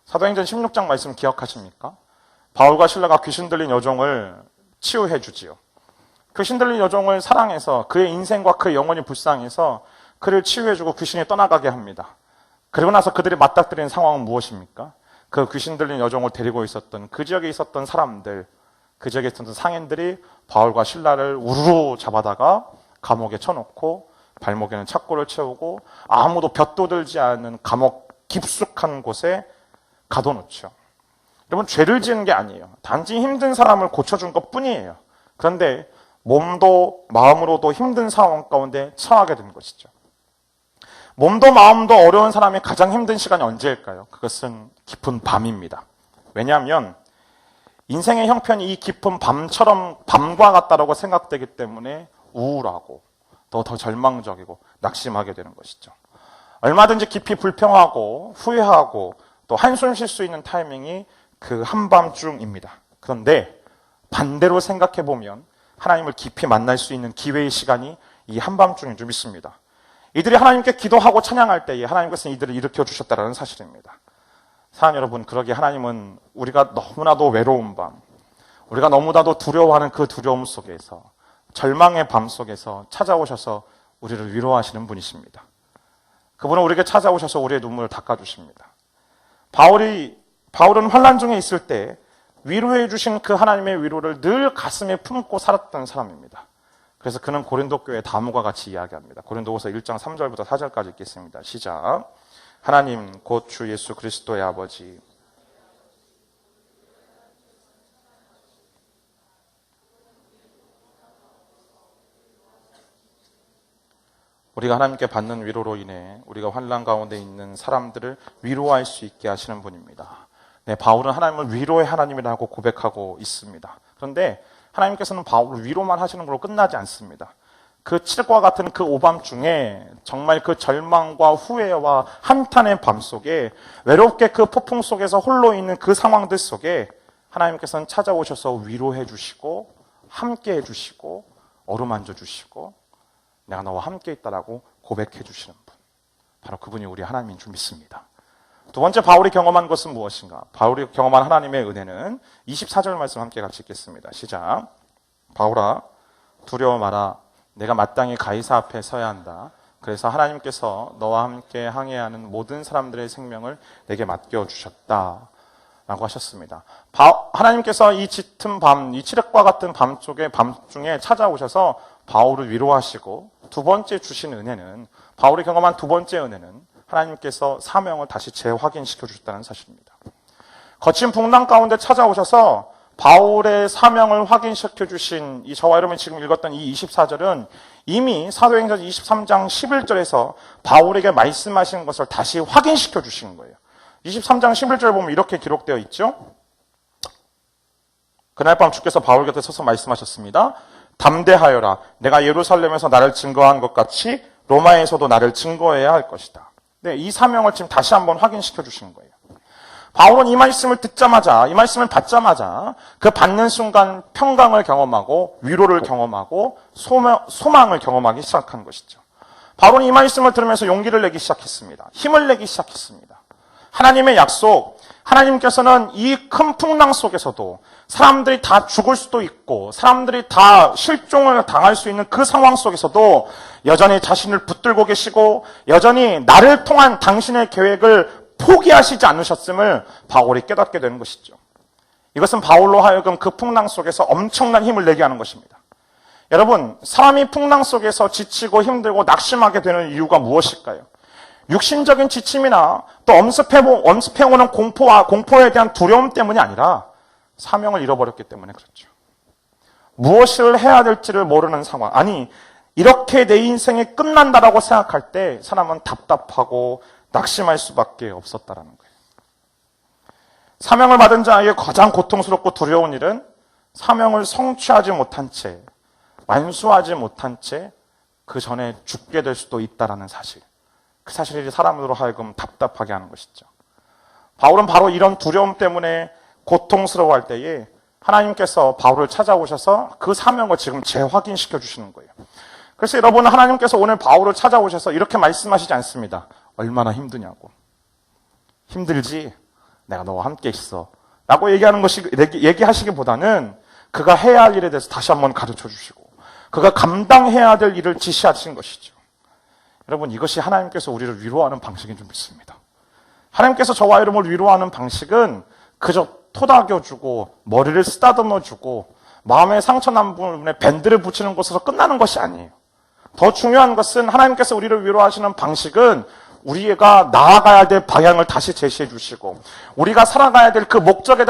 사도행전 16장 말씀 기억하십니까? 바울과 실라가 귀신 들린 여종을 치유해 주지요. 귀신 들린 여종을 사랑해서 그의 인생과 그의 영혼이 불쌍해서 그를 치유해 주고 귀신이 떠나가게 합니다. 그리고 나서 그들이 맞닥뜨린 상황은 무엇입니까? 그 귀신 들린 여종을 데리고 있었던 그 지역에 있었던 사람들, 그 지역에 있었던 상인들이 바울과 실라를 우르르 잡아다가 감옥에 쳐놓고 발목에는 착고를 채우고 아무도 볕도 들지 않은 감옥 깊숙한 곳에 가둬놓죠. 여러분, 죄를 지은 게 아니에요. 단지 힘든 사람을 고쳐준 것 뿐이에요. 그런데 몸도 마음으로도 힘든 상황 가운데 처하게 된 것이죠. 몸도 마음도 어려운 사람이 가장 힘든 시간이 언제일까요? 그것은 깊은 밤입니다. 왜냐하면 인생의 형편이 이 깊은 밤처럼 밤과 같다라고 생각되기 때문에 우울하고 더 절망적이고 낙심하게 되는 것이죠. 얼마든지 깊이 불평하고 후회하고 또 한숨 쉴 수 있는 타이밍이 그 한밤중입니다. 그런데 반대로 생각해 보면 하나님을 깊이 만날 수 있는 기회의 시간이 이 한밤중인 줄 믿습니다. 이들이 하나님께 기도하고 찬양할 때에 하나님께서는 이들을 일으켜 주셨다는 사실입니다. 사랑하는 여러분, 그러기에 하나님은 우리가 너무나도 외로운 밤, 우리가 너무나도 두려워하는 그 두려움 속에서, 절망의 밤 속에서 찾아오셔서 우리를 위로하시는 분이십니다. 그분은 우리에게 찾아오셔서 우리의 눈물을 닦아주십니다. 바울은 환난 중에 있을 때 위로해 주신 그 하나님의 위로를 늘 가슴에 품고 살았던 사람입니다. 그래서 그는 고린도 교회 다음과 같이 이야기합니다. 고린도후서 1장 3절부터 4절까지 읽겠습니다. 시작. 하나님 곧 주 예수 그리스도의 아버지, 우리가 하나님께 받는 위로로 인해 우리가 환난 가운데 있는 사람들을 위로할 수 있게 하시는 분입니다. 네, 바울은 하나님을 위로의 하나님이라고 고백하고 있습니다. 그런데 하나님께서는 바울을 위로만 하시는 걸로 끝나지 않습니다. 그 칠과 같은 그 오밤중에 정말 그 절망과 후회와 한탄의 밤 속에 외롭게 그 폭풍 속에서 홀로 있는 그 상황들 속에 하나님께서는 찾아오셔서 위로해 주시고 함께 해주시고 어루만져 주시고 내가 너와 함께 있다라고 고백해 주시는 분, 바로 그분이 우리 하나님인 줄 믿습니다. 두 번째 바울이 경험한 것은 무엇인가? 바울이 경험한 하나님의 은혜는 24절 말씀 함께 같이 읽겠습니다. 시작. 바울아 두려워 마라. 내가 마땅히 가이사 앞에 서야 한다. 그래서 하나님께서 너와 함께 항해하는 모든 사람들의 생명을 내게 맡겨주셨다 라고 하셨습니다. 하나님께서 이 짙은 밤, 이 칠흑과 같은 밤중에 찾아오셔서 바울을 위로하시고 두 번째 주신 은혜는, 바울이 경험한 두 번째 은혜는 하나님께서 사명을 다시 재확인시켜 주셨다는 사실입니다. 거친 풍랑 가운데 찾아오셔서 바울의 사명을 확인시켜 주신 이 저와 여러분이 지금 읽었던 이 24절은 이미 사도행전 23장 11절에서 바울에게 말씀하신 것을 다시 확인시켜 주신 거예요. 23장 11절 보면 이렇게 기록되어 있죠. 그날 밤 주께서 바울 곁에 서서 말씀하셨습니다. 담대하여라. 내가 예루살렘에서 나를 증거한 것 같이 로마에서도 나를 증거해야 할 것이다. 네, 이 사명을 지금 다시 한번 확인시켜 주신 거예요. 바울은 이 말씀을 듣자마자, 이 말씀을 받자마자 그 받는 순간 평강을 경험하고 위로를 경험하고 소망을 경험하기 시작한 것이죠. 바울은 이 말씀을 들으면서 용기를 내기 시작했습니다. 힘을 내기 시작했습니다. 하나님의 약속, 하나님께서는 이 큰 풍랑 속에서도 사람들이 다 죽을 수도 있고 사람들이 다 실종을 당할 수 있는 그 상황 속에서도 여전히 자신을 붙들고 계시고 여전히 나를 통한 당신의 계획을 포기하시지 않으셨음을 바울이 깨닫게 되는 것이죠. 이것은 바울로 하여금 그 풍랑 속에서 엄청난 힘을 내게 하는 것입니다. 여러분, 사람이 풍랑 속에서 지치고 힘들고 낙심하게 되는 이유가 무엇일까요? 육신적인 지침이나 또 엄습해오는 공포에 대한 두려움 때문이 아니라 사명을 잃어버렸기 때문에 그렇죠. 무엇을 해야 될지를 모르는 상황, 아니 이렇게 내 인생이 끝난다라고 생각할 때 사람은 답답하고 낙심할 수밖에 없었다라는 거예요. 사명을 받은 자에게 가장 고통스럽고 두려운 일은 사명을 성취하지 못한 채, 완수하지 못한 채 그 전에 죽게 될 수도 있다라는 사실. 그 사실이 사람으로 하여금 답답하게 하는 것이죠. 바울은 바로 이런 두려움 때문에 고통스러워할 때에 하나님께서 바울을 찾아오셔서 그 사명을 지금 재확인시켜 주시는 거예요. 그래서 여러분, 하나님께서 오늘 바울을 찾아오셔서 이렇게 말씀하시지 않습니다. 얼마나 힘드냐고. 힘들지? 내가 너와 함께 있어. 라고 얘기하시기보다는 그가 해야 할 일에 대해서 다시 한번 가르쳐 주시고 그가 감당해야 될 일을 지시하신 것이죠. 여러분, 이것이 하나님께서 우리를 위로하는 방식인 줄 믿습니다. 하나님께서 저와 여러분을 위로하는 방식은 그저 토닥여주고 머리를 쓰다듬어주고 마음에 상처난 부분에 밴드를 붙이는 것으로 끝나는 것이 아니에요. 더 중요한 것은 하나님께서 우리를 위로하시는 방식은 우리가 나아가야 될 방향을 다시 제시해 주시고 우리가 살아가야 될 그 목적에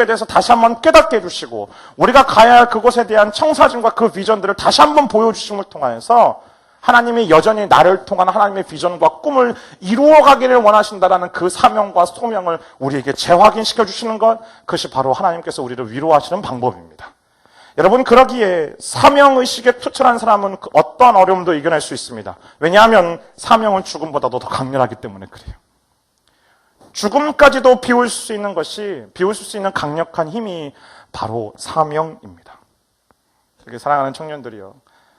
대해서 다시 한번 깨닫게 해주시고 우리가 가야 할 그곳에 대한 청사진과 그 비전들을 다시 한번 보여주심을 통하여서 하나님이 여전히 나를 통한 하나님의 비전과 꿈을 이루어가기를 원하신다라는 그 사명과 소명을 우리에게 재확인시켜 주시는 것, 그것이 바로 하나님께서 우리를 위로하시는 방법입니다. 여러분, 그러기에 사명의식에 투철한 사람은 어떠한 어려움도 이겨낼 수 있습니다. 왜냐하면 사명은 죽음보다도 더 강렬하기 때문에 그래요. 죽음까지도 비울 수 있는 강력한 힘이 바로 사명입니다. 그렇게 사랑하는 청년들이요,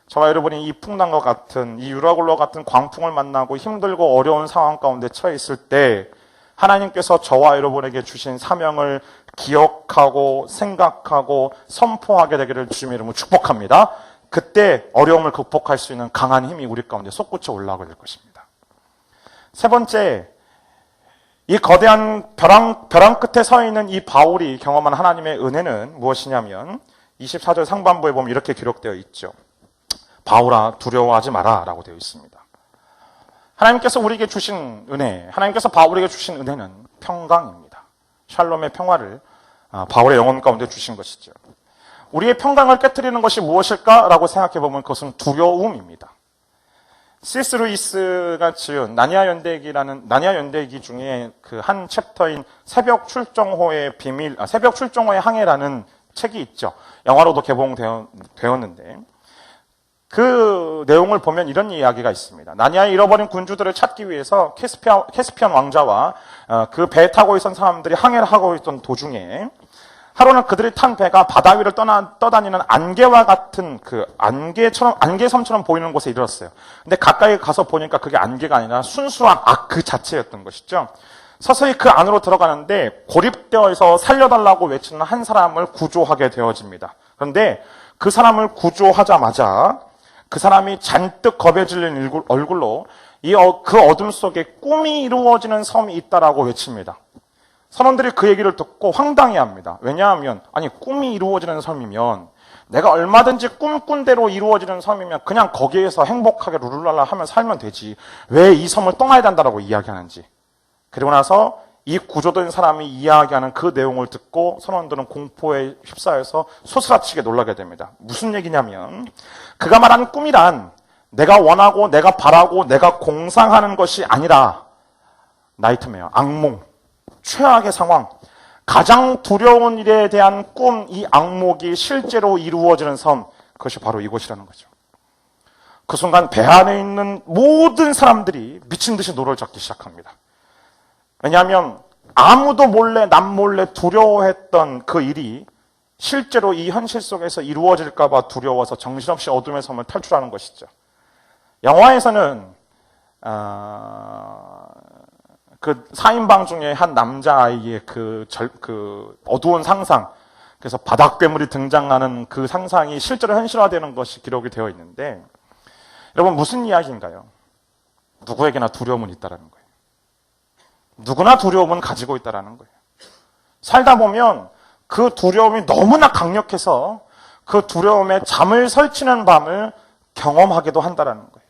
저와 여러분이 이 풍랑과 같은, 이 유라굴로 같은 광풍을 만나고 힘들고 어려운 상황 가운데 처해 있을 때 하나님께서 저와 여러분에게 주신 사명을 기억하고 생각하고 선포하게 되기를 주님의 이름으로 축복합니다. 그때 어려움을 극복할 수 있는 강한 힘이 우리 가운데 솟구쳐 올라오게 될 것입니다. 세 번째, 이 거대한 벼랑 끝에 서 있는 이 바울이 경험한 하나님의 은혜는 무엇이냐면 24절 상반부에 보면 이렇게 기록되어 있죠. 바울아, 두려워하지 마라 라고 되어 있습니다. 하나님께서 우리에게 주신 은혜, 하나님께서 바울에게 주신 은혜는 평강입니다. 샬롬의 평화를 바울의 영혼 가운데 주신 것이죠. 우리의 평강을 깨트리는 것이 무엇일까라고 생각해 보면 그것은 두려움입니다. C.S. 루이스가 지은 나니아 연대기 중에 그 한 챕터인 새벽 출정호의 항해라는 책이 있죠. 영화로도 개봉되었는데 그 내용을 보면 이런 이야기가 있습니다. 나니아의 잃어버린 군주들을 찾기 위해서 캐스피안 왕자와 그 배 타고 있던 사람들이 항해를 하고 있던 도중에 하루는 그들이 탄 배가 바다 위를 떠다니는 안개와 같은 안개섬처럼 보이는 곳에 이르렀어요. 근데 가까이 가서 보니까 그게 안개가 아니라 순수한 악 그 자체였던 것이죠. 서서히 그 안으로 들어가는데 고립되어 있어 살려달라고 외치는 한 사람을 구조하게 되어집니다. 그런데 그 사람을 구조하자마자 그 사람이 잔뜩 겁에 질린 얼굴로 그 어둠 속에 꿈이 이루어지는 섬이 있다라고 외칩니다. 선원들이 그 얘기를 듣고 황당해합니다. 왜냐하면 꿈이 이루어지는 섬이면 내가 얼마든지 꿈꾼 대로 이루어지는 섬이면 그냥 거기에서 행복하게 룰루랄라 하면 살면 되지 왜 이 섬을 떠나야 된다라고 이야기하는지. 그리고 나서 이 구조된 사람이 이야기하는 그 내용을 듣고 선원들은 공포에 휩싸여서 소스라치게 놀라게 됩니다. 무슨 얘기냐면 그가 말한 꿈이란 내가 원하고 내가 바라고 내가 공상하는 것이 아니라 나이트메어, 악몽, 최악의 상황, 가장 두려운 일에 대한 꿈, 이 악몽이 실제로 이루어지는 섬, 그것이 바로 이곳이라는 거죠. 그 순간 배 안에 있는 모든 사람들이 미친 듯이 노를 젓기 시작합니다. 왜냐하면 아무도 남몰래 두려워했던 그 일이 실제로 이 현실 속에서 이루어질까 봐 두려워서 정신없이 어둠의 섬을 탈출하는 것이죠. 영화에서는 그 4인방 중에 한 남자아이의 그 어두운 상상, 그래서 바닥괴물이 등장하는 그 상상이 실제로 현실화되는 것이 기록이 되어 있는데, 여러분 무슨 이야기인가요? 누구에게나 두려움은 있다라는 거예요. 누구나 두려움은 가지고 있다라는 거예요. 살다 보면 그 두려움이 너무나 강력해서 그 두려움에 잠을 설치는 밤을 경험하기도 한다라는 거예요.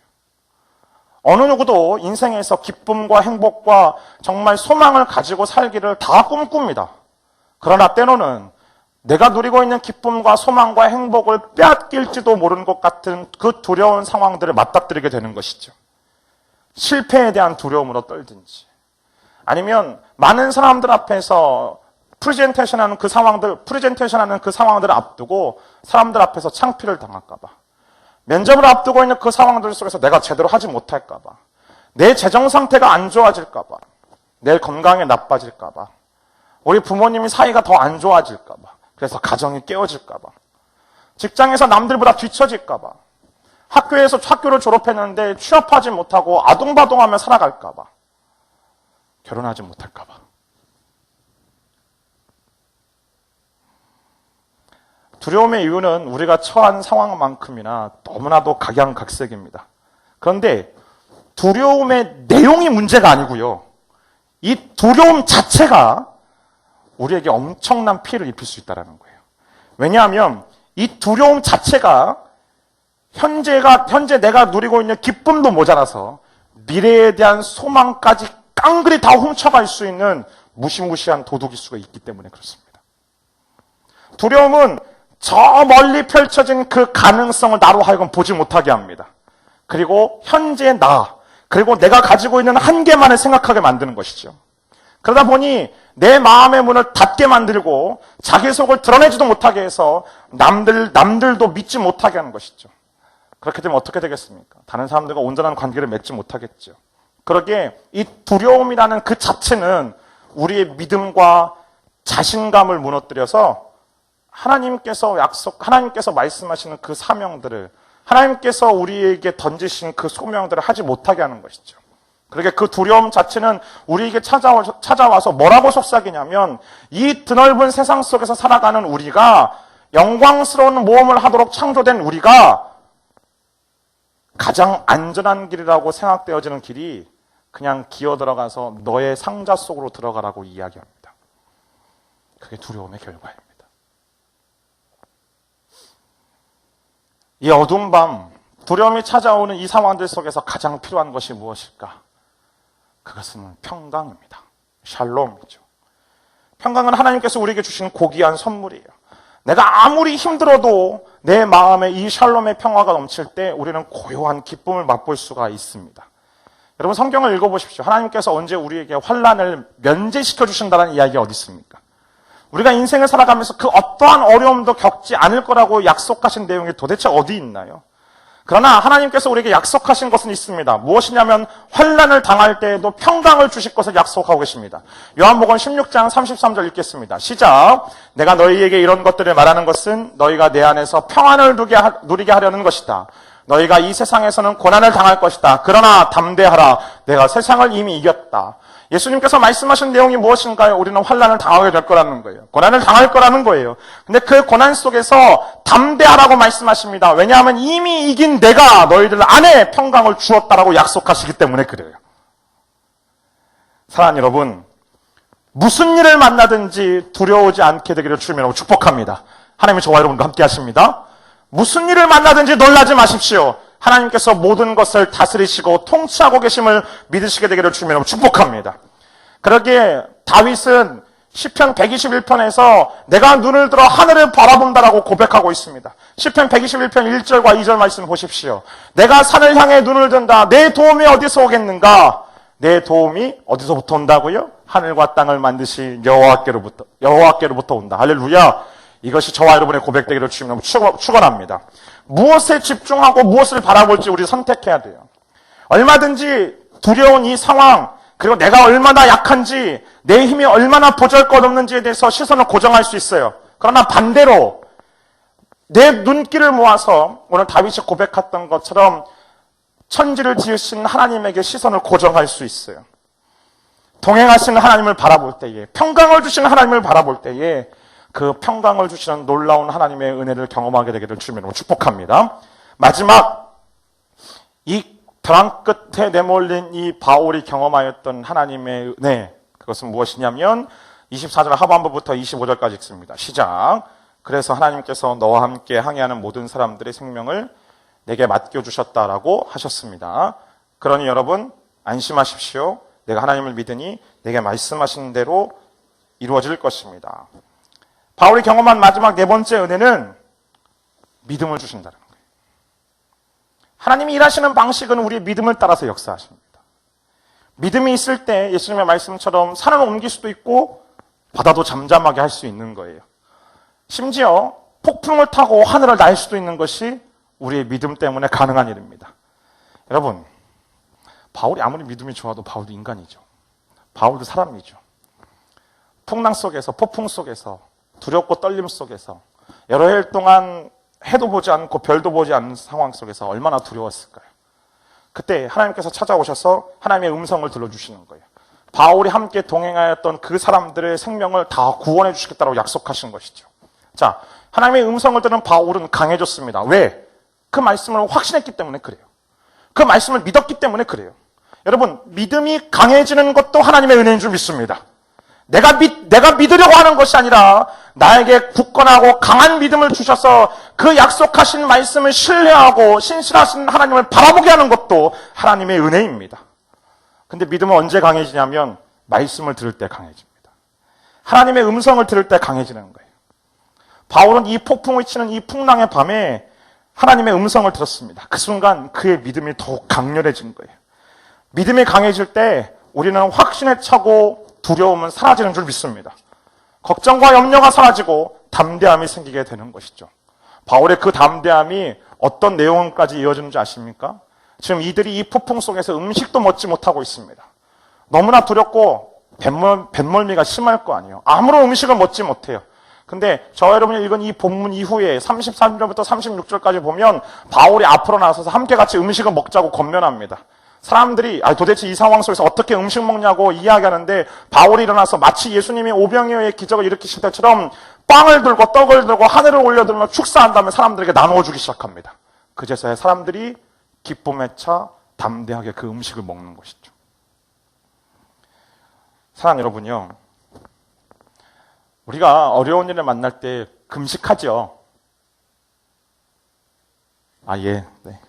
어느 누구도 인생에서 기쁨과 행복과 정말 소망을 가지고 살기를 다 꿈꿉니다. 그러나 때로는 내가 누리고 있는 기쁨과 소망과 행복을 빼앗길지도 모르는 것 같은 그 두려운 상황들을 맞닥뜨리게 되는 것이죠. 실패에 대한 두려움으로 떨든지, 아니면 많은 사람들 앞에서 프레젠테이션하는 그 상황들을 앞두고 사람들 앞에서 창피를 당할까봐, 면접을 앞두고 있는 그 상황들 속에서 내가 제대로 하지 못할까봐, 내 재정 상태가 안 좋아질까봐, 내 건강이 나빠질까봐, 우리 부모님이 사이가 더 안 좋아질까봐, 그래서 가정이 깨어질까봐, 직장에서 남들보다 뒤처질까봐, 학교를 졸업했는데 취업하지 못하고 아동바동하며 살아갈까봐, 결혼하지 못할까봐. 두려움의 이유는 우리가 처한 상황만큼이나 너무나도 각양각색입니다. 그런데 두려움의 내용이 문제가 아니고요, 이 두려움 자체가 우리에게 엄청난 피해를 입힐 수 있다는 거예요. 왜냐하면 이 두려움 자체가 현재 내가 누리고 있는 기쁨도 모자라서 미래에 대한 소망까지 깡그리 다 훔쳐갈 수 있는 무시무시한 도둑일 수가 있기 때문에 그렇습니다. 두려움은 저 멀리 펼쳐진 그 가능성을 나로 하여금 보지 못하게 합니다. 그리고 현재 나, 그리고 내가 가지고 있는 한계만을 생각하게 만드는 것이죠. 그러다 보니 내 마음의 문을 닫게 만들고 자기 속을 드러내지도 못하게 해서 남들도 믿지 못하게 하는 것이죠. 그렇게 되면 어떻게 되겠습니까? 다른 사람들과 온전한 관계를 맺지 못하겠죠. 그러기에 이 두려움이라는 그 자체는 우리의 믿음과 자신감을 무너뜨려서 하나님께서 말씀하시는 그 사명들을, 하나님께서 우리에게 던지신 그 소명들을 하지 못하게 하는 것이죠. 그러게 그 두려움 자체는 우리에게 찾아와서 뭐라고 속삭이냐면, 이 드넓은 세상 속에서 살아가는 우리가, 영광스러운 모험을 하도록 창조된 우리가 가장 안전한 길이라고 생각되어지는 길이 그냥 기어 들어가서 너의 상자 속으로 들어가라고 이야기합니다. 그게 두려움의 결과입니다. 이 어두운 밤, 두려움이 찾아오는 이 상황들 속에서 가장 필요한 것이 무엇일까? 그것은 평강입니다. 샬롬이죠. 평강은 하나님께서 우리에게 주신 고귀한 선물이에요. 내가 아무리 힘들어도 내 마음에 이 샬롬의 평화가 넘칠 때 우리는 고요한 기쁨을 맛볼 수가 있습니다. 여러분, 성경을 읽어보십시오. 하나님께서 언제 우리에게 환난을 면제시켜 주신다는 이야기가 어디 있습니까? 우리가 인생을 살아가면서 그 어떠한 어려움도 겪지 않을 거라고 약속하신 내용이 도대체 어디 있나요? 그러나 하나님께서 우리에게 약속하신 것은 있습니다. 무엇이냐면 환난을 당할 때에도 평강을 주실 것을 약속하고 계십니다. 요한복음 16장 33절 읽겠습니다. 시작. 내가 너희에게 이런 것들을 말하는 것은 너희가 내 안에서 평안을 누리게 하려는 것이다. 너희가 이 세상에서는 고난을 당할 것이다. 그러나 담대하라. 내가 세상을 이미 이겼다. 예수님께서 말씀하신 내용이 무엇인가요? 우리는 환난을 당하게 될 거라는 거예요. 고난을 당할 거라는 거예요. 근데 그 고난 속에서 담대하라고 말씀하십니다. 왜냐하면 이미 이긴 내가 너희들 안에 평강을 주었다라고 약속하시기 때문에 그래요. 사랑하는 여러분, 무슨 일을 만나든지 두려워하지 않게 되기를 주님으로 축복합니다. 하나님이 저와 여러분과 함께 하십니다. 무슨 일을 만나든지 놀라지 마십시오. 하나님께서 모든 것을 다스리시고 통치하고 계심을 믿으시게 되기를 주님으로 축복합니다. 그러기에 다윗은 시편 121편에서 내가 눈을 들어 하늘을 바라본다라고 고백하고 있습니다. 시편 121편 1절과 2절 말씀 보십시오. 내가 산을 향해 눈을 든다. 내 도움이 어디서 오겠는가? 내 도움이 어디서부터 온다고요? 하늘과 땅을 만드신 여호와께로부터 온다. 할렐루야. 이것이 저와 여러분의 고백되기를 주님으로 축원합니다. 무엇에 집중하고 무엇을 바라볼지 우리 선택해야 돼요. 얼마든지 두려운 이 상황, 그리고 내가 얼마나 약한지, 내 힘이 얼마나 보잘것없는지에 대해서 시선을 고정할 수 있어요. 그러나 반대로 내 눈길을 모아서 오늘 다윗이 고백했던 것처럼 천지를 지으신 하나님에게 시선을 고정할 수 있어요. 동행하시는 하나님을 바라볼 때에, 평강을 주시는 하나님을 바라볼 때에 그 평강을 주시는 놀라운 하나님의 은혜를 경험하게 되기를 주님으로 축복합니다. 마지막, 이 벼랑 끝에 내몰린 이 바울이 경험하였던 하나님의 은혜, 그것은 무엇이냐면 24절 하반부부터 25절까지 읽습니다. 시작. 그래서 하나님께서 너와 함께 항해하는 모든 사람들의 생명을 내게 맡겨주셨다라고 하셨습니다. 그러니 여러분 안심하십시오. 내가 하나님을 믿으니 내게 말씀하신 대로 이루어질 것입니다. 바울이 경험한 마지막 네 번째 은혜는 믿음을 주신다는 거예요. 하나님이 일하시는 방식은 우리의 믿음을 따라서 역사하십니다. 믿음이 있을 때 예수님의 말씀처럼 산을 옮길 수도 있고 바다도 잠잠하게 할 수 있는 거예요. 심지어 폭풍을 타고 하늘을 날 수도 있는 것이 우리의 믿음 때문에 가능한 일입니다. 여러분, 바울이 아무리 믿음이 좋아도 바울도 인간이죠. 바울도 사람이죠. 풍랑 속에서, 폭풍 속에서, 두렵고 떨림 속에서 여러 해 동안 해도 보지 않고 별도 보지 않는 상황 속에서 얼마나 두려웠을까요? 그때 하나님께서 찾아오셔서 하나님의 음성을 들려주시는 거예요. 바울이 함께 동행하였던 그 사람들의 생명을 다 구원해 주시겠다고 약속하신 것이죠. 자, 하나님의 음성을 들은 바울은 강해졌습니다. 왜? 그 말씀을 확신했기 때문에 그래요. 그 말씀을 믿었기 때문에 그래요. 여러분, 믿음이 강해지는 것도 하나님의 은혜인 줄 믿습니다. 내가 믿으려고 하는 것이 아니라 나에게 굳건하고 강한 믿음을 주셔서 그 약속하신 말씀을 신뢰하고 신실하신 하나님을 바라보게 하는 것도 하나님의 은혜입니다. 근데 믿음은 언제 강해지냐면 말씀을 들을 때 강해집니다. 하나님의 음성을 들을 때 강해지는 거예요. 바울은 이 폭풍을 치는 이 풍랑의 밤에 하나님의 음성을 들었습니다. 그 순간 그의 믿음이 더욱 강렬해진 거예요. 믿음이 강해질 때 우리는 확신에 차고 두려움은 사라지는 줄 믿습니다. 걱정과 염려가 사라지고 담대함이 생기게 되는 것이죠. 바울의 그 담대함이 어떤 내용까지 이어지는지 아십니까? 지금 이들이 이 폭풍 속에서 음식도 먹지 못하고 있습니다. 너무나 두렵고 뱃멀미가 심할 거 아니에요. 아무런 음식을 먹지 못해요. 근데 저와 여러분이 읽은 이 본문 이후에 33절부터 36절까지 보면 바울이 앞으로 나서서 함께 같이 음식을 먹자고 권면합니다. 사람들이 도대체 이 상황 속에서 어떻게 음식 먹냐고 이야기하는데 바울이 일어나서 마치 예수님이 오병이어의 기적을 일으키실 때처럼 빵을 들고 떡을 들고 하늘을 올려들며 축사한 다음에 사람들에게 나누어주기 시작합니다. 그제서야 사람들이 기쁨에 차 담대하게 그 음식을 먹는 것이죠. 사랑 여러분요, 우리가 어려운 일을 만날 때 금식하죠. 네.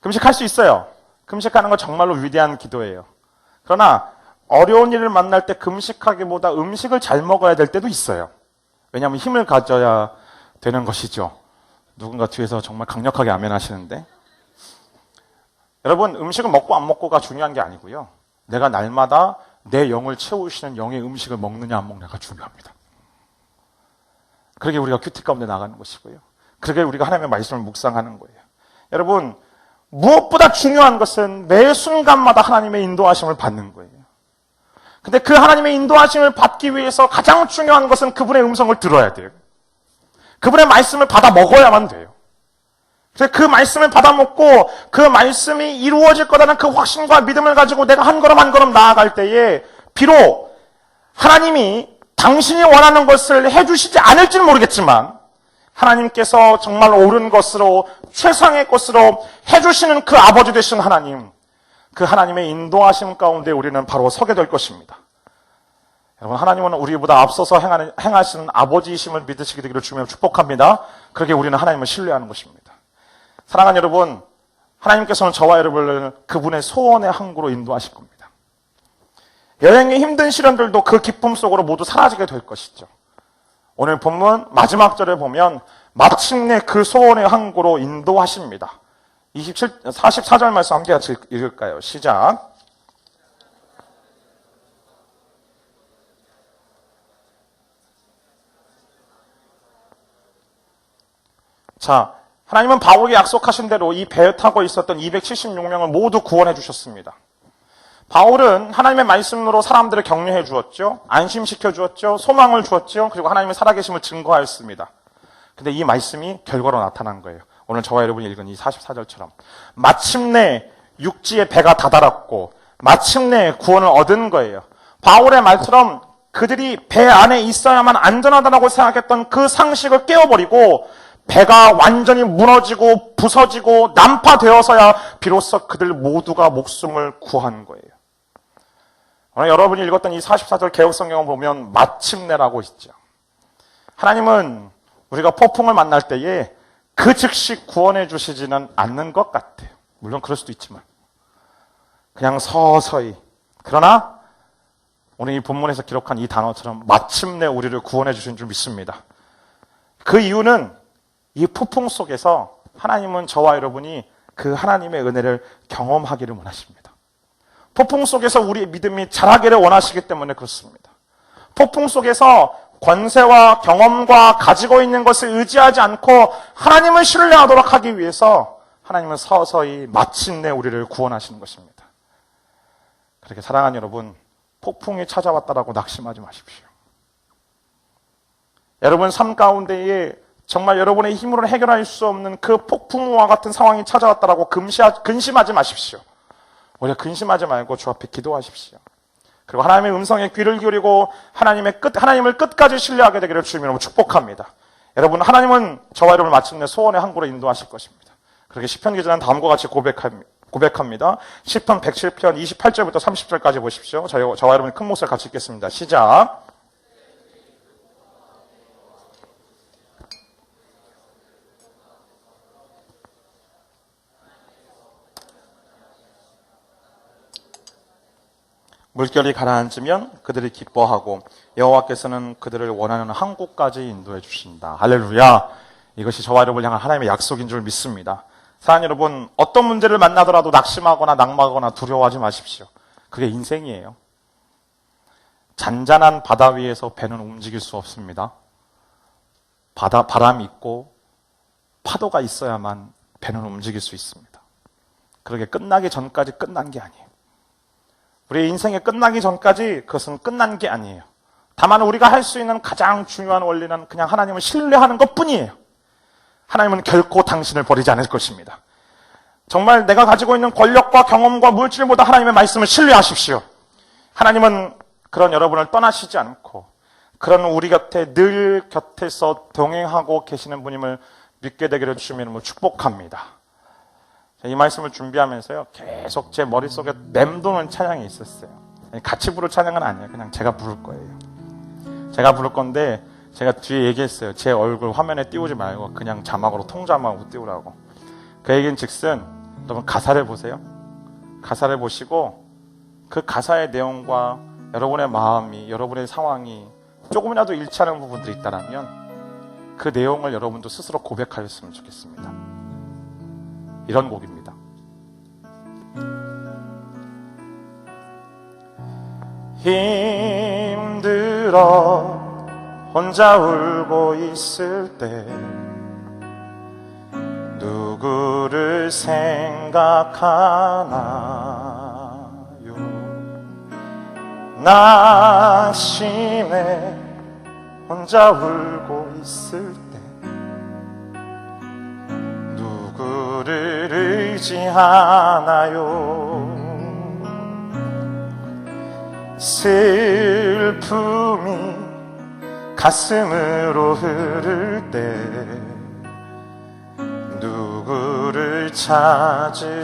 금식할 수 있어요. 금식하는 건 정말로 위대한 기도예요. 그러나 어려운 일을 만날 때 금식하기보다 음식을 잘 먹어야 될 때도 있어요. 왜냐하면 힘을 가져야 되는 것이죠. 누군가 뒤에서 정말 강력하게 아멘 하시는데, 여러분, 음식을 먹고 안 먹고가 중요한 게 아니고요. 내가 날마다 내 영을 채우시는 영의 음식을 먹느냐 안 먹느냐가 중요합니다. 그러게 우리가 큐티 가운데 나가는 것이고요. 그러게 우리가 하나님의 말씀을 묵상하는 거예요. 여러분, 무엇보다 중요한 것은 매 순간마다 하나님의 인도하심을 받는 거예요. 근데 그 하나님의 인도하심을 받기 위해서 가장 중요한 것은 그분의 음성을 들어야 돼요. 그분의 말씀을 받아 먹어야만 돼요. 그래서 그 말씀을 받아 먹고 그 말씀이 이루어질 거라는 그 확신과 믿음을 가지고 내가 한 걸음 한 걸음 나아갈 때에 비록 하나님이 당신이 원하는 것을 해주시지 않을지는 모르겠지만 하나님께서 정말 옳은 것으로 최상의 것으로 해주시는 그 아버지 되신 하나님, 그 하나님의 인도하심 가운데 우리는 바로 서게 될 것입니다. 여러분, 하나님은 우리보다 앞서서 행하시는 아버지이심을 믿으시게 되기를 주며 축복합니다. 그렇게 우리는 하나님을 신뢰하는 것입니다. 사랑하는 여러분, 하나님께서는 저와 여러분을 그분의 소원의 항구로 인도하실 겁니다. 여행의 힘든 시련들도 그 기쁨 속으로 모두 사라지게 될 것이죠. 오늘 본문 마지막 절에 보면 마침내 그 소원의 항구로 인도하십니다. 44절 말씀 함께 같이 읽을까요? 시작. 자, 하나님은 바울에게 약속하신 대로 이 배에 타고 있었던 276명을 모두 구원해 주셨습니다. 바울은 하나님의 말씀으로 사람들을 격려해 주었죠. 안심시켜 주었죠. 소망을 주었죠. 그리고 하나님의 살아계심을 증거하였습니다. 근데 이 말씀이 결과로 나타난 거예요. 오늘 저와 여러분이 읽은 이 44절처럼 마침내 육지에 배가 다다랐고 마침내 구원을 얻은 거예요. 바울의 말처럼 그들이 배 안에 있어야만 안전하다고 생각했던 그 상식을 깨워버리고 배가 완전히 무너지고 부서지고 난파되어서야 비로소 그들 모두가 목숨을 구한 거예요. 오늘 여러분이 읽었던 이 44절 개역성경을 보면 마침내라고 있죠. 하나님은 우리가 폭풍을 만날 때에 그 즉시 구원해 주시지는 않는 것 같아요. 물론 그럴 수도 있지만 그냥 서서히, 그러나 오늘 이 본문에서 기록한 이 단어처럼 마침내 우리를 구원해 주신 줄 믿습니다. 그 이유는 이 폭풍 속에서 하나님은 저와 여러분이 그 하나님의 은혜를 경험하기를 원하십니다. 폭풍 속에서 우리의 믿음이 자라기를 원하시기 때문에 그렇습니다. 폭풍 속에서 권세와 경험과 가지고 있는 것을 의지하지 않고 하나님을 신뢰하도록 하기 위해서 하나님은 서서히 마침내 우리를 구원하시는 것입니다. 그렇게 사랑하는 여러분, 폭풍이 찾아왔다라고 낙심하지 마십시오. 여러분 삶 가운데에 정말 여러분의 힘으로 해결할 수 없는 그 폭풍과 같은 상황이 찾아왔다라고 근심하지 마십시오. 오히려 근심하지 말고 주 앞에 기도하십시오. 그리고 하나님의 음성에 귀를 기울이고 하나님을 끝까지 신뢰하게 되기를 주님으로 축복합니다. 여러분, 하나님은 저와 여러분을 마침내 소원의 항구로 인도하실 것입니다. 그렇게 시편 기자는 다음과 같이 고백합니다. 고백합니다. 시편 107편 28절부터 30절까지 보십시오. 저와 여러분이 큰 목소리를 같이 읽겠습니다. 시작. 물결이 가라앉으면 그들이 기뻐하고 여호와께서는 그들을 원하는 항구까지 인도해 주신다. 할렐루야. 이것이 저와 여러분을 향한 하나님의 약속인 줄 믿습니다. 사랑하는 여러분, 어떤 문제를 만나더라도 낙심하거나 낙마하거나 두려워하지 마십시오. 그게 인생이에요. 잔잔한 바다 위에서 배는 움직일 수 없습니다. 바람이 있고 파도가 있어야만 배는 움직일 수 있습니다. 그러게 끝나기 전까지 끝난 게 아니에요. 우리의 인생이 끝나기 전까지 그것은 끝난 게 아니에요. 다만 우리가 할 수 있는 가장 중요한 원리는 그냥 하나님을 신뢰하는 것뿐이에요. 하나님은 결코 당신을 버리지 않을 것입니다. 정말 내가 가지고 있는 권력과 경험과 물질보다 하나님의 말씀을 신뢰하십시오. 하나님은 그런 여러분을 떠나시지 않고 그런 우리 곁에 늘 곁에서 동행하고 계시는 분임을 믿게 되기를 주님의 이름으로 축복합니다. 이 말씀을 준비하면서요, 계속 제 머릿속에 맴도는 찬양이 있었어요. 같이 부를 찬양은 아니에요. 그냥 제가 부를 거예요. 제가 부를 건데 제가 뒤에 얘기했어요. 제 얼굴 화면에 띄우지 말고 그냥 자막으로 통자막으로 띄우라고. 그 얘기는 즉슨 여러분 가사를 보세요. 가사를 보시고 그 가사의 내용과 여러분의 마음이, 여러분의 상황이 조금이라도 일치하는 부분들이 있다면 그 내용을 여러분도 스스로 고백하였으면 좋겠습니다. 이런 곡입니다. 힘들어 혼자 울고 있을 때 누구를 생각하나요? 낙심해 혼자 울고 있을 때 누구를 의지하나요? 슬픔이 가슴으로 흐를 때 누구를 찾으시나요?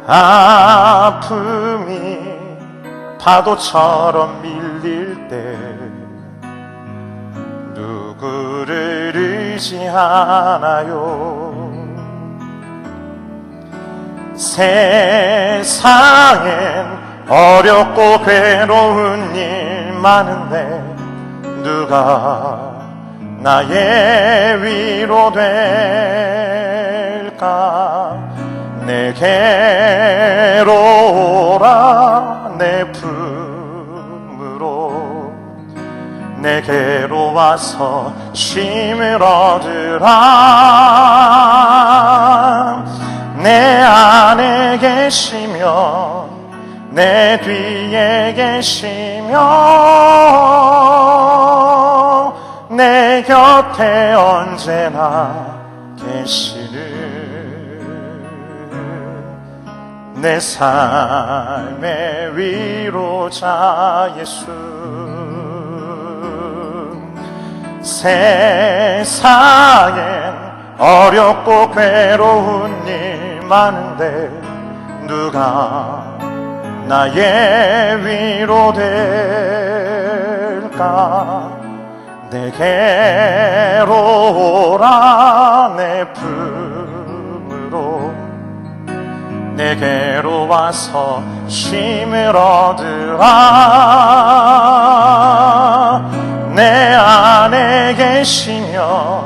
아픔이 파도처럼 밀릴 때 누구를 의지하나요? 세상엔 어렵고 괴로운 일 많은데 누가 나의 위로 될까? 내게로 오라 내 품으로 내게로 와서 쉼을 얻으라. 내 안에 계시며 내 뒤에 계시며 내 곁에 언제나 계시는 내 삶의 위로자 예수. 세상엔 어렵고 괴로운 일 많은데 누가 나의 위로 될까? 내게로 오라 내 품으로 내게로 와서 쉼을 얻으라. 내 안에 계시며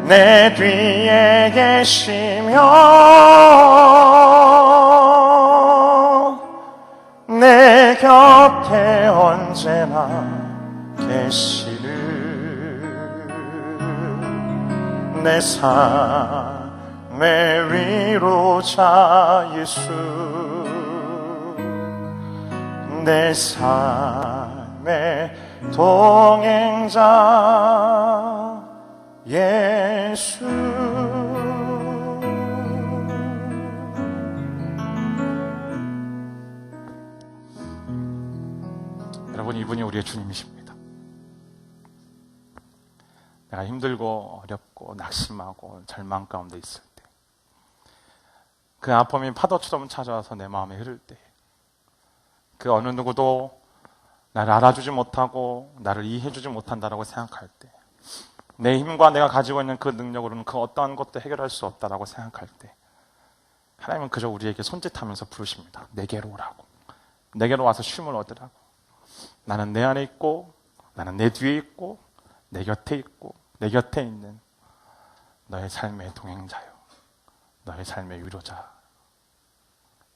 내 뒤에 계시며 내 곁에 언제나 계시는 내 삶의 위로자 예수. 내 삶의 동행자 예수. 여러분, 이분이 우리의 주님이십니다. 내가 힘들고 어렵고 낙심하고 절망 가운데 있을 때, 그 아픔이 파도처럼 찾아와서 내 마음에 흐를 때, 그 어느 누구도 나를 알아주지 못하고 나를 이해해주지 못한다라고 생각할 때, 내 힘과 내가 가지고 있는 그 능력으로는 그 어떠한 것도 해결할 수 없다라고 생각할 때, 하나님은 그저 우리에게 손짓하면서 부르십니다. 내게로 오라고. 내게로 와서 쉼을 얻으라고. 나는 내 안에 있고, 나는 내 뒤에 있고, 내 곁에 있고, 내 곁에 있는 너의 삶의 동행자요, 너의 삶의 위로자,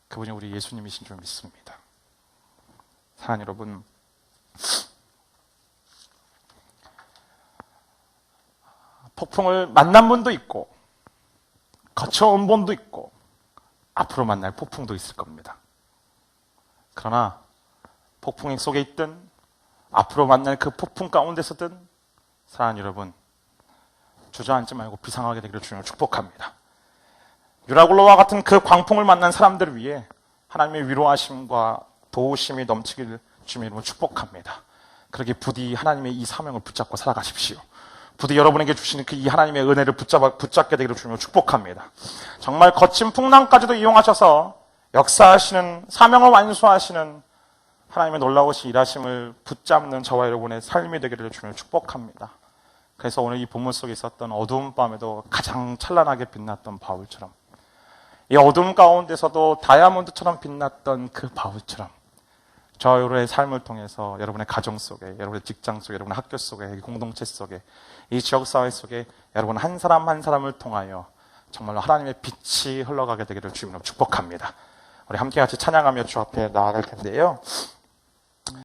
그분이 우리 예수님이신 줄 믿습니다. 사랑하는 여러분, 폭풍을 만난 분도 있고 거쳐온 분도 있고 앞으로 만날 폭풍도 있을 겁니다. 그러나 폭풍 속에 있든 앞으로 만날 그 폭풍 가운데서든 사랑하는 여러분, 주저앉지 말고 비상하게 되기를 주님을 축복합니다. 유라굴로와 같은 그 광풍을 만난 사람들을 위해 하나님의 위로하심과 도우심이 넘치기를 주님으로 축복합니다. 그렇게 부디 하나님의 이 사명을 붙잡고 살아가십시오. 부디 여러분에게 주시는 그 이 하나님의 은혜를 붙잡게 되기를 주님으로 축복합니다. 정말 거친 풍랑까지도 이용하셔서 역사하시는, 사명을 완수하시는 하나님의 놀라우신 일하심을 붙잡는 저와 여러분의 삶이 되기를 주님으로 축복합니다. 그래서 오늘 이 본문 속에 있었던 어두운 밤에도 가장 찬란하게 빛났던 바울처럼, 이 어둠 가운데서도 다이아몬드처럼 빛났던 그 바울처럼 저 여러분의 삶을 통해서 여러분의 가정 속에, 여러분의 직장 속에, 여러분의 학교 속에, 공동체 속에, 이 지역사회 속에 여러분 한 사람 한 사람을 통하여 정말로 하나님의 빛이 흘러가게 되기를 주님으로 축복합니다. 우리 함께 같이 찬양하며 주 앞에 나아갈 텐데요.